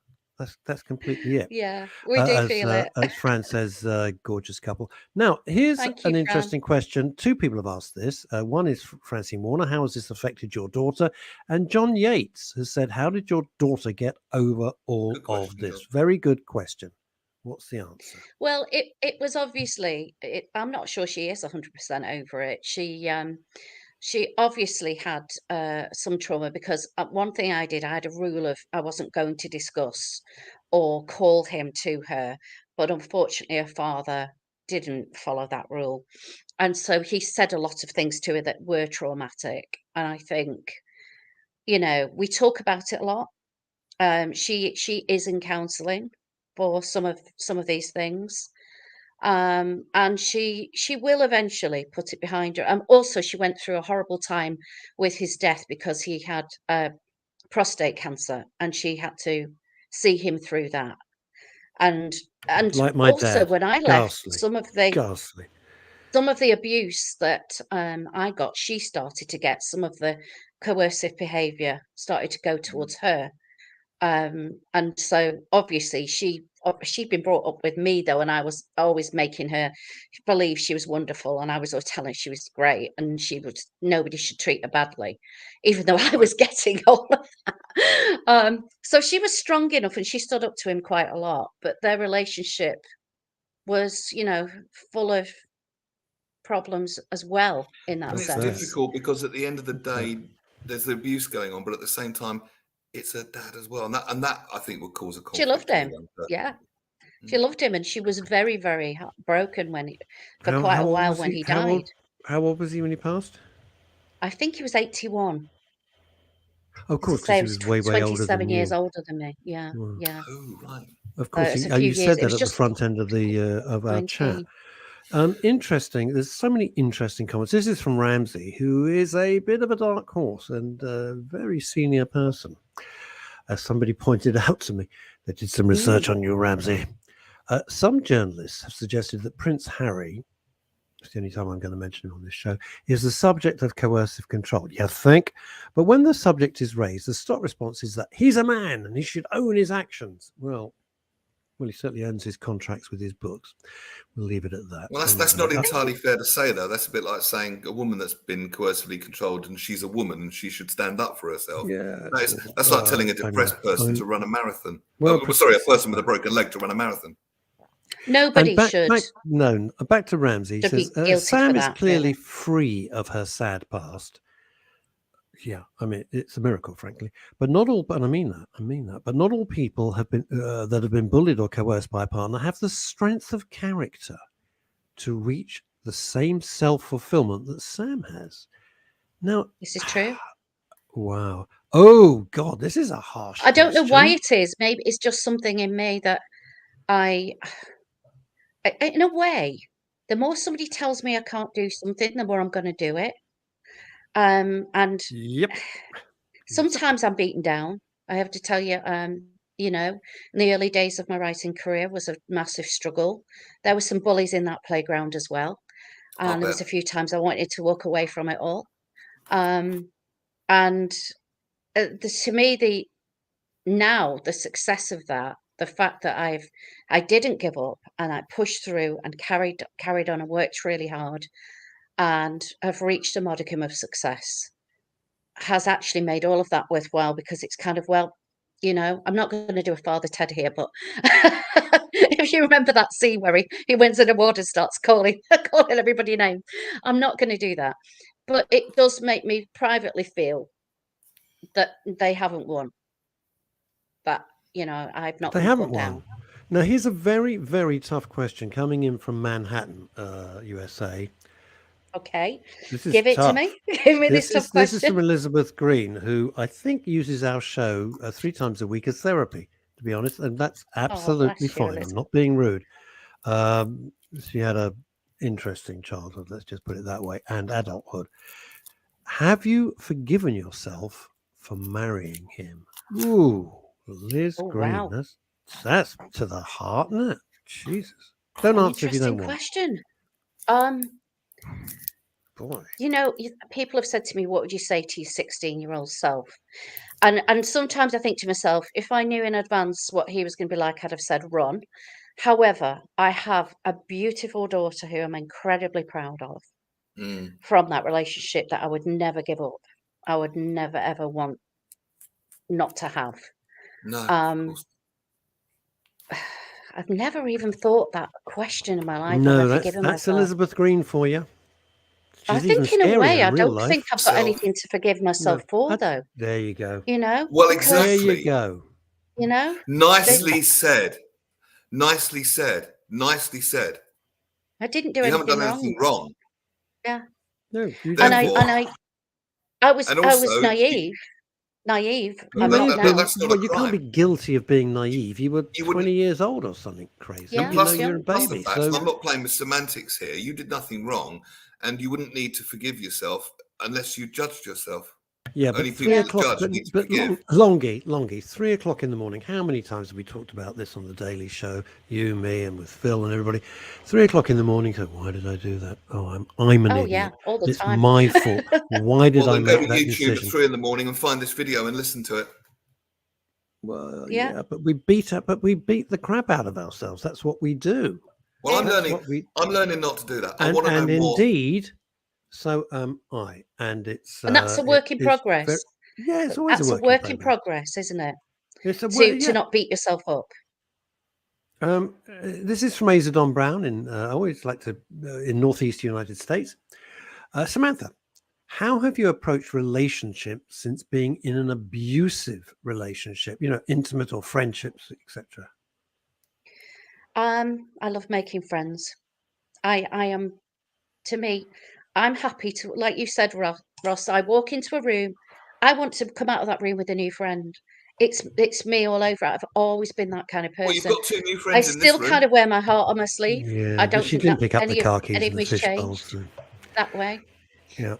that's completely it. Yeah, we do feel it. As Fran says, gorgeous couple. Now, here's Thank you, an Fran. interesting question. Two people have asked this. One is Francine Warner. How has this affected your daughter? And John Yates has said, how did your daughter get over all of this? John. Very good question. What's the answer? Well, it was obviously. I'm not sure she is 100% over it. She obviously had some trauma because one thing I had a rule of I wasn't going to discuss or call him to her, but unfortunately her father didn't follow that rule, and so he said a lot of things to her that were traumatic. And I think, we talk about it a lot. She is in counselling for some of these things. And she will eventually put it behind her. Also, she went through a horrible time with his death because he had prostate cancer, and she had to see him through that. And Like my also, dad. when I left, Ghastly. some of the abuse that I got, she started to get. Some of the coercive behaviour started to go towards her. And so obviously she'd been brought up with me though, and I was always making her believe she was wonderful, and I was always telling her she was great, and nobody should treat her badly, even though I was getting all of that. So she was strong enough, and she stood up to him quite a lot, but their relationship was, full of problems as well in that And it's sense. difficult because at the end of the day, there's the abuse going on, but at the same time, it's her dad as well, and that I think would cause a conflict. She loved him. But- Yeah. She loved him, and she was very, very broken for quite a while when he died. How old was he when he passed? I think he was 81. Of course, As I say, because he was way older than 27 years you. older than me. Yeah, Wow. yeah. Oh, right. Of course, it's a you few said years. It that was at the just front end of of our 19. chat. Interesting. There's so many interesting comments. This is from Ramsey, who is a bit of a dark horse and a very senior person. As somebody pointed out to me, they did some research on you, Ramsey. Some journalists have suggested that Prince Harry, it's the only time I'm going to mention him on this show, is the subject of coercive control. You think? But when the subject is raised, the stock response is that he's a man and he should own his actions. Well, he certainly owns his contracts with his books. We'll leave it at that. Well, that's not entirely fair to say, though. That's a bit like saying a woman that's been coercively controlled and she's a woman and she should stand up for herself. Yeah, that's like telling a depressed person to run a marathon. Well, sorry, a person with a broken leg to run a marathon. Nobody should. Back to Ramsey. He says, Sam is clearly really. free of her sad past. Yeah, I mean, it's a miracle, frankly. But not all, and I mean that, but not all people have been that have been bullied or coerced by a partner have the strength of character to reach the same self-fulfillment that Sam has. Now, This is true. Wow. Oh, God, this is a harsh I don't know why question. it is. Maybe it's just something in me that in a way, the more somebody tells me I can't do something, the more I'm going to do it. And Yep. sometimes I'm beaten down. I have to tell you, in the early days of my writing career was a massive struggle. There were some bullies in that playground as well. and there was a few times I wanted to walk away from it all. And to me, the success of that, the fact that I didn't give up and I pushed through and carried on and worked really hard and have reached a modicum of success has actually made all of that worthwhile, because it's kind of, well, you know, I'm not going to do a Father Ted here, but if you remember that scene where he wins an award and starts calling everybody a name, I'm not going to do that. But it does make me privately feel that they haven't won. That, you know, I've not. They been haven't put won. down. Now, here's a very, very tough question coming in from Manhattan, USA. Okay, This is give it tough. to me. Give me this tough question. This is from Elizabeth Green, who I think uses our show 3 times a week as therapy, to be honest, and that's absolutely fine. I'm not being rude. She had a interesting childhood, let's just put it that way, and adulthood. Have you forgiven yourself for marrying him? Ooh, Liz Green. Wow. That's to the heart, isn't it? Jesus. Don't answer if you don't want. Interesting question. Boy. You know, people have said to me, what would you say to your 16-year-old self? And sometimes I think to myself, if I knew in advance what he was going to be like, I'd have said run. However, I have a beautiful daughter who I'm incredibly proud of from that relationship, that I would never give up. I would never, ever want not to have. No. I've never even thought that question in my life. No, that's Elizabeth Green for you. I think in a way, I don't think I've got anything to forgive myself for, though. There you go. You know? Well, exactly. There you go. You know? Nicely said. Nicely said. Nicely said. I didn't do you anything haven't done anything wrong. Yeah. No. I was naive. Naive. You can't be guilty of being naive. You were 20 years old or something crazy. Yeah. You know, you're a baby. So I'm not playing with semantics here. You did nothing wrong, and you wouldn't need to forgive yourself unless you judged yourself. Yeah, but 3 o'clock. But Longy, 3 o'clock in the morning. How many times have we talked about this on the Daily Show? You, me, and with Phil and everybody. 3 o'clock in the morning. So why did I do that? Oh, I'm an idiot. Yeah, all the time. It's my fault. Why did I make that YouTube decision? at 3 in the morning and find this video and listen to it. Well, yeah, but we beat the crap out of ourselves. That's what we do. Well, I'm learning not to do that. I want to know more. Indeed, so am I. And that's a work in progress. It's always a work in progress, isn't it? It's to not beat yourself up. This is from Azadon Brown in I always like to in Northeast United States. Samantha, how have you approached relationships since being in an abusive relationship? You know, intimate or friendships, etc. I love making friends. I am. To me, I'm happy to, like you said, Ross. I walk into a room. I want to come out of that room with a new friend. It's me all over. I've always been that kind of person. Well, you've got 2 new friends. I still kind of wear my heart on my sleeve. Yeah, I don't. She didn't pick up the car keys any and the fish bowls that way. Yeah.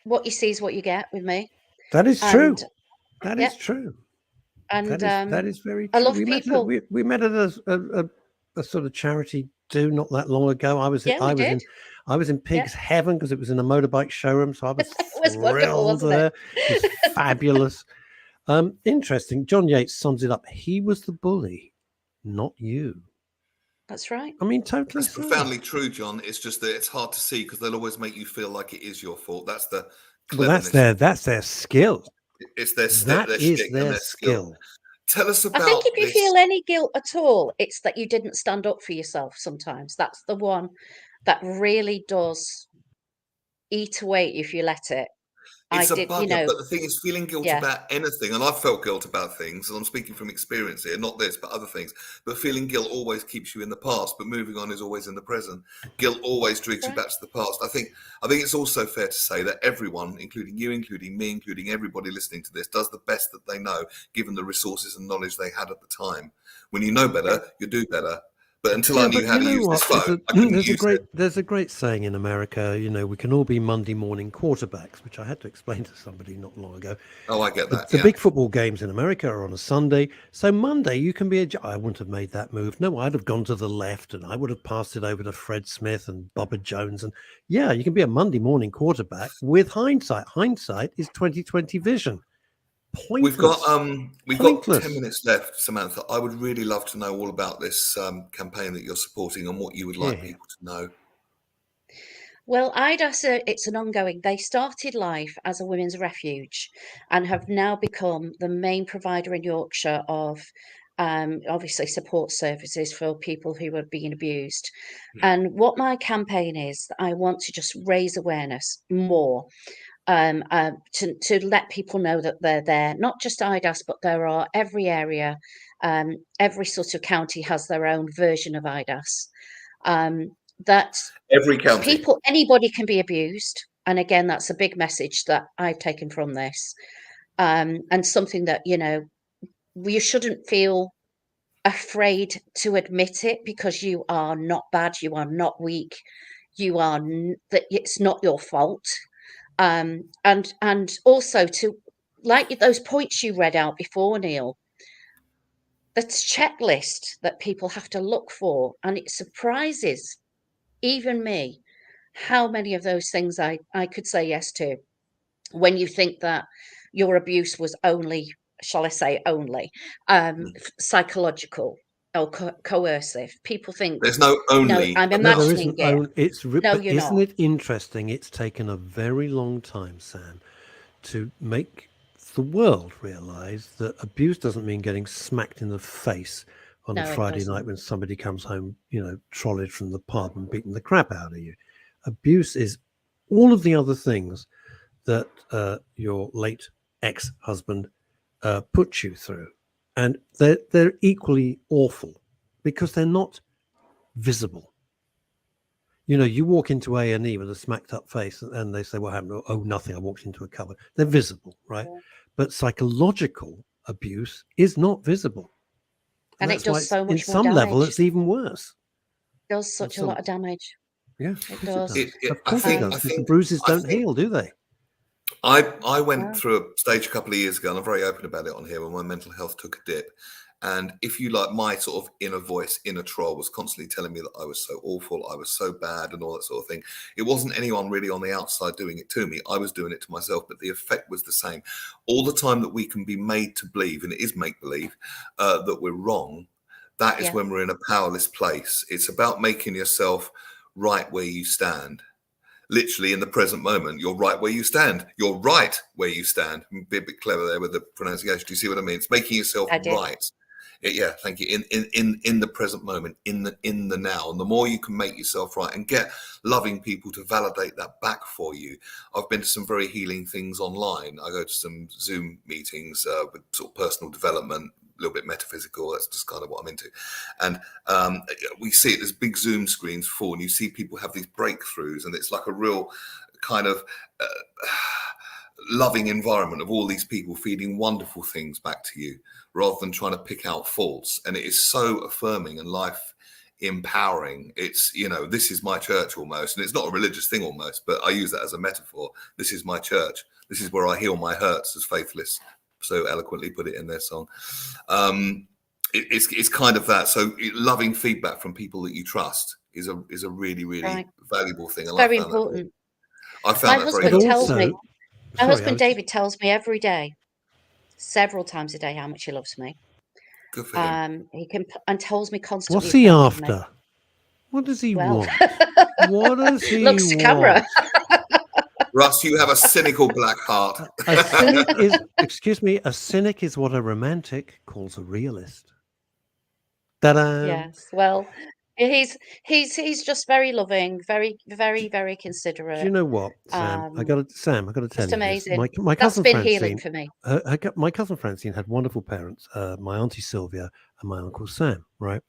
What you see is what you get with me. That is true. That is true. And that is very true. I love people. We met at a sort of charity do not that long ago. I was in Pig's Heaven because it was in a motorbike showroom, so I was thrilled there. It was fabulous. Interesting. John Yates sums it up. He was the bully, not you. That's right. I mean, totally. It's profoundly true, John. It's just that it's hard to see because they'll always make you feel like it is your fault. That's the cleverness. Well, that's their skill. It's their skill. Tell us about. I think if you feel any guilt at all, it's that you didn't stand up for yourself. Sometimes that's the one that really does eat away if you let it. It's a bugger, but the thing is, feeling guilty about anything, and I've felt guilt about things, and I'm speaking from experience here, not this, but other things. But feeling guilt always keeps you in the past, but moving on is always in the present. Guilt always drags you back to the past. I think it's also fair to say that everyone, including you, including me, including everybody listening to this, does the best that they know, given the resources and knowledge they had at the time. When you know better, you do better. But until I knew how to use this phone, I couldn't use it. There's a great saying in America, we can all be Monday morning quarterbacks, which I had to explain to somebody not long ago. Oh, I get that. The big football games in America are on a Sunday. So Monday you can be I wouldn't have made that move. No, I'd have gone to the left and I would have passed it over to Fred Smith and Bubba Jones. And yeah, you can be a Monday morning quarterback with hindsight. Hindsight is 20/20 vision. Pointless. We've got 10 minutes left, Samantha. I would really love to know all about this campaign that you're supporting and what you would like people to know. Well, IDAS, it's an ongoing. They started life as a women's refuge and have now become the main provider in Yorkshire of obviously support services for people who are being abused. And what my campaign is, I want to just raise awareness more. To let people know that they're there, not just IDAS, but there are every area, every sort of county has their own version of IDAS. That every county, anybody can be abused, and again, that's a big message that I've taken from this, and something that you shouldn't feel afraid to admit it, because you are not bad, you are not weak, you are that it's not your fault. And also to, like those points you read out before, Neil, the checklist that people have to look for, and it surprises even me how many of those things I could say yes to, when you think that your abuse was only, shall I say only, psychological or coercive. People think there's no only. No, I'm imagining it. Isn't it interesting? It's taken a very long time, Sam, to make the world realize that abuse doesn't mean getting smacked in the face on a Friday night when somebody comes home, trolleyed from the pub and beating the crap out of you. Abuse is all of the other things that your late ex-husband put you through. And they're equally awful because they're not visible. You walk into A&E with a smacked up face and they say, what happened? Oh, nothing. I walked into a cupboard. They're visible, right? Yeah. But psychological abuse is not visible. And it does so much more damage. In some level, it's even worse. It does such a lot of damage. Yeah, it does. Of course it does. The bruises don't heal, do they? I went through a stage a couple of years ago, and I'm very open about it on here, when my mental health took a dip. And if you like, my sort of inner voice, inner troll was constantly telling me that I was so awful, I was so bad and all that sort of thing. It wasn't anyone really on the outside doing it to me. I was doing it to myself, but the effect was the same. All the time that we can be made to believe, and it is make-believe, that we're wrong, that is when we're in a powerless place. It's about making yourself right where you stand. Literally in the present moment, you're right where you stand. You're right where you stand. Be a bit clever there with the pronunciation. Do you see what I mean? It's making yourself right. Yeah, thank you. In the present moment, in the now, and the more you can make yourself right and get loving people to validate that back for you. I've been to some very healing things online. I go to some Zoom meetings with sort of personal development, a little bit metaphysical. That's just kind of what I'm into. And we see it as big Zoom screens full, and you see people have these breakthroughs, and it's like a real kind of loving environment of all these people feeding wonderful things back to you, rather than trying to pick out faults. And it is so affirming and life empowering. It's, this is my church almost, and it's not a religious thing almost, but I use that as a metaphor. This is my church. This is where I heal my hurts, as Faithless so eloquently put it in their song. It's kind of that. So loving feedback from people that you trust is a really, really valuable thing. And very important. I found that very important. My husband David tells me every day, several times a day, how much he loves me. Good for him. He can and tells me constantly. What's he after? What does he want? What does he want? Looks to camera. Russ, you have a cynical black heart. A cynic is, excuse me, a cynic is what a romantic calls a realist. Ta-da! Yes, well, he's just very loving, very, very, very considerate. Do you know what, Sam? I got to tell you, just amazing. My cousin That's been Francine, healing for me. My cousin Francine had wonderful parents, my auntie Sylvia and my uncle Sam. Right,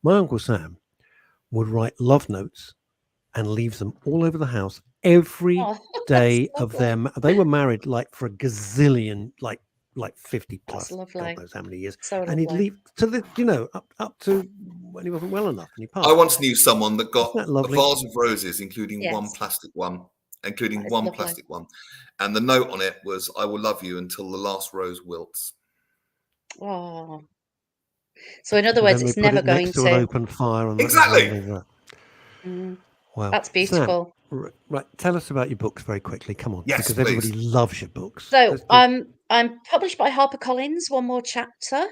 my uncle Sam would write love notes and leave them all over the house every day of them. They were married like for a gazillion, like 50 plus. God knows how many years. So and he'd leave to the, up to when he wasn't well enough and he passed. I once knew someone that got Isn't that a lovely? vase of roses, including one Yes. plastic one, That is lovely. plastic one. And the note on it was, "I will love you until the last rose wilts." Oh. So in other And words, then they it's put never it next going to an to. open fire. And Exactly. Wow. That's Sam, beautiful. right. Tell us about your books very quickly. Come on. Yes, because everybody please. loves your books. So Let's do- I'm published by HarperCollins, one more chapter.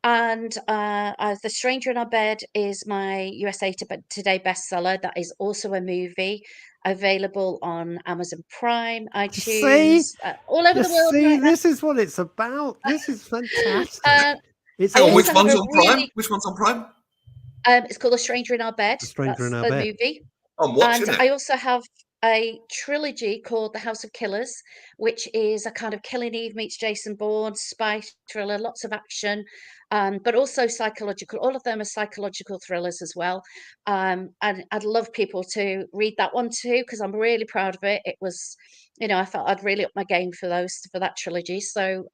And The Stranger in Our Bed is my USA Today bestseller. That is also a movie available on Amazon Prime, iTunes, all over the world right now. This is what it's about. This is fantastic. It's I Oh, also which have one's a on Prime? really- Which one's on Prime? It's called The Stranger in Our Bed. The Stranger That's in Our the Bed. movie. I'm watching And it. I also have a trilogy called The House of Killers, which is a kind of Killing Eve meets Jason Bourne, spy thriller, lots of action, but also psychological. All of them are psychological thrillers as well. And I'd love people to read that one too, because I'm really proud of it. It was, I felt I'd really up my game for that trilogy. So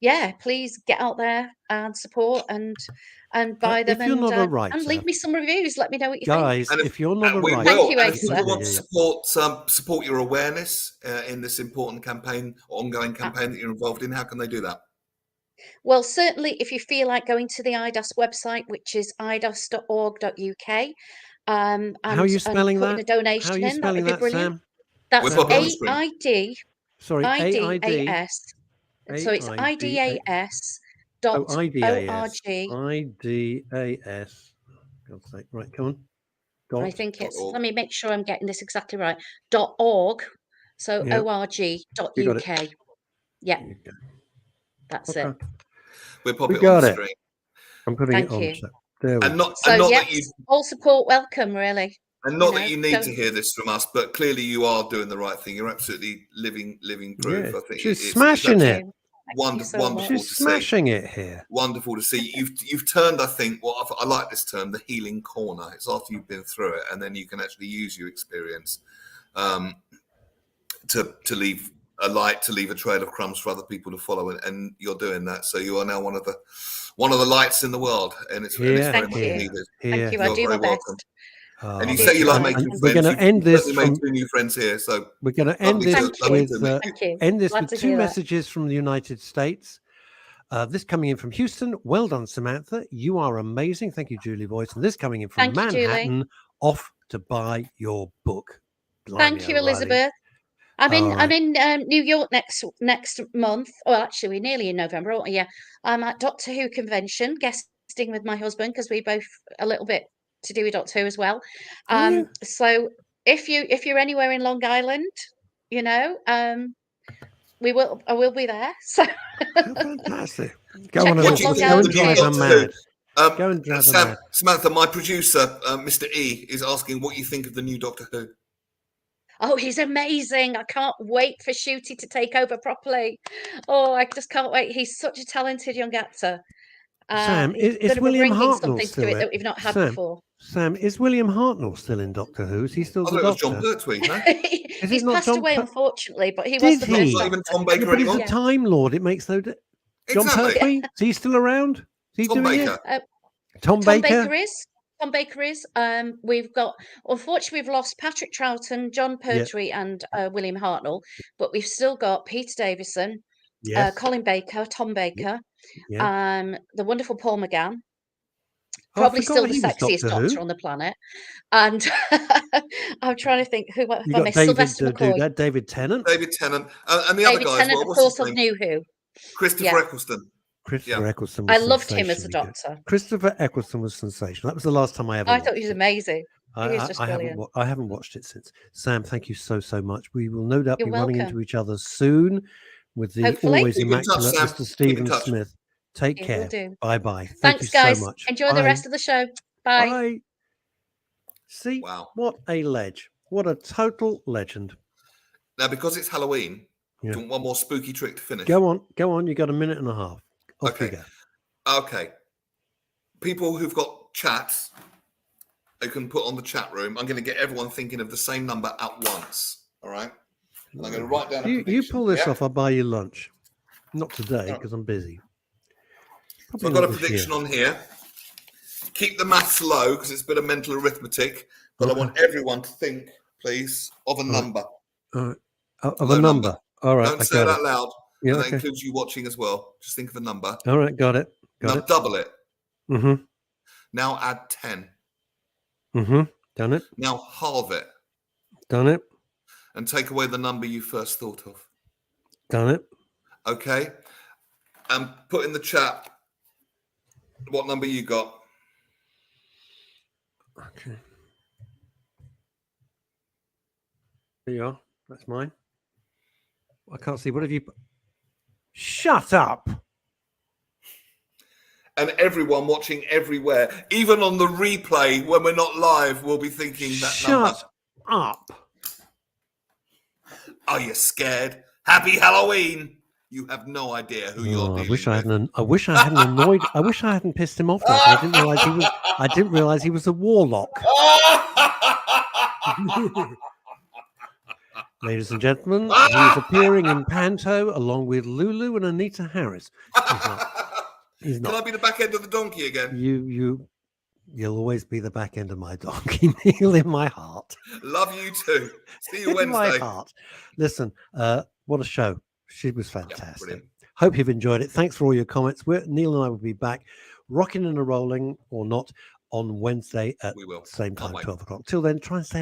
yeah, please get out there and support and buy them if you're not a and writer, leave me some reviews. Let me know what you guys, think. if you're not a we writer, will. Thank you, And if Asa. people want to support your awareness in this important campaign, ongoing campaign that you're involved in, how can they do that? Well, certainly if you feel like going to the IDAS website, which is idas.org.uk, and how are you spelling putting that? a donation How are you in, that would spelling be that, brilliant. Sam? That's We're popping on the screen. AID. Sorry, IDAS. So it's AIDAS. IDAS Oh, IDAS. .org. IDAS. God's sake. Right, come on. I think it's, .org. let me make sure I'm getting this exactly right. .org. So Yeah. org.uk. Yeah, that's it. We're popping We got on the it. screen. I'm putting Thank it on. you. So there we And go. not So that yes, you all support welcome, really. And not You that know, you need don't- to hear this from us, but clearly you are doing the right thing. You're absolutely living proof. Yeah, I think she's smashing it. Wonderful, so wonderful She's to smashing it here. Wonderful to see. You've turned, I think, I like this term, the healing corner. It's after you've been through it, and then you can actually use your experience to leave a light, to leave a trail of crumbs for other people to follow, and you're doing that. So you are now one of the lights in the world, and it's very much needed. Thank you. I You're do my very best. welcome. And you say you like making friends. We're going to end this from. Made 2 new friends here, so we're going to end this with Glad to two hear that. messages from the United States. This coming in from Houston. Well done, Samantha. You are amazing. Thank you, Julie Voice. And this coming in from Thank you, Manhattan. Julie. Off to buy your book. Thank you, Elizabeth. I'm in New York next month. Well, actually, we're nearly in November, aren't we? Yeah, I'm at Doctor Who convention, guesting with my husband because we both a little bit to do with Doctor Who as well. So if you're anywhere in Long Island, I will be there. So fantastic. Go check on out and Long go Island. and drive her mad. Go and drive her mad. Samantha, my producer, Mr. E, is asking what you think of the new Doctor Who. Oh, he's amazing. I can't wait for Shooty to take over properly. Oh, I just can't wait. He's such a talented young actor. Sam, he's is gonna William be bringing Hartnell something still to it in? that we've not had Sam, before. Sam, is William Hartnell still in Doctor Who? Is he still the Doctor? John Pertwee, no? He's passed away, unfortunately, but he was the he? first Not even Tom Baker but he's anymore. a Time Lord. It makes no difference. John Pertwee? Is he still around? Is he Tom doing Baker. it? Tom Baker is. Tom Baker is. We've got, unfortunately, we've lost Patrick Troughton, John Pertwee, and William Hartnell, but we've still got Peter Davison, Colin Baker, Tom Baker, the wonderful Paul McGann, probably still the sexiest Doctor on the planet, and I'm trying to think who I missed. Sylvester McCoy, David Tennant, and the other guy as well. Of course, of New Who, Christopher Eccleston. Christopher Eccleston was I loved him as a Doctor. Christopher Eccleston was sensational. That was the last time I ever I thought he was amazing. He was just brilliant. I haven't watched it since. Sam, thank you so much. We will no doubt be welcome. running into each other soon with the always immaculate Mr. Stephen Smith. Take care. Bye-bye. Thanks, you guys. so much. Enjoy the rest of the show. Bye. See, what a ledge. What a total legend. Now, because it's Halloween, do you want one more spooky trick to finish? Go on. You got a minute and a half. Off you go. Okay. People who've got chats, they can put on the chat room. I'm going to get everyone thinking of the same number at once. All right? And I'm going to write down a prediction. You pull this off, I'll buy you lunch. Not today, because I'm busy. So I've got a prediction on here. keep the maths low because it's a bit of mental arithmetic. But I want everyone to think, please, of a number. Of a number. All right. Don't say it out loud. Yeah, and that includes you watching as well. Just think of a number. All right. Got it. Now double it. Mm-hmm. Now add 10. Mm-hmm. Done it. Now halve it. Done it. And take away the number you first thought of. Done it. Okay. And put in the chat what number you got. Okay. There you are. That's mine. I can't see. What have you... Shut up. And everyone watching everywhere, even on the replay when we're not live, will be thinking that number. Shut up. Are you scared? Happy Halloween. You have no idea who you're dealing with. I wish I hadn't annoyed. I wish I hadn't pissed him off. I didn't realize he was a warlock. Ladies and gentlemen, he's appearing in Panto along with Lulu and Anita Harris. He's not. Can I be the back end of the donkey again? You'll always be the back end of my donkey, Neil, in my heart. Love you too. See you in Wednesday. My heart. Listen, what a show. She was fantastic. Yeah, hope you've enjoyed it. Thanks for all your comments. Neil and I will be back, rocking and rolling or not, on Wednesday at the same time, 12 o'clock. Till then, try and stay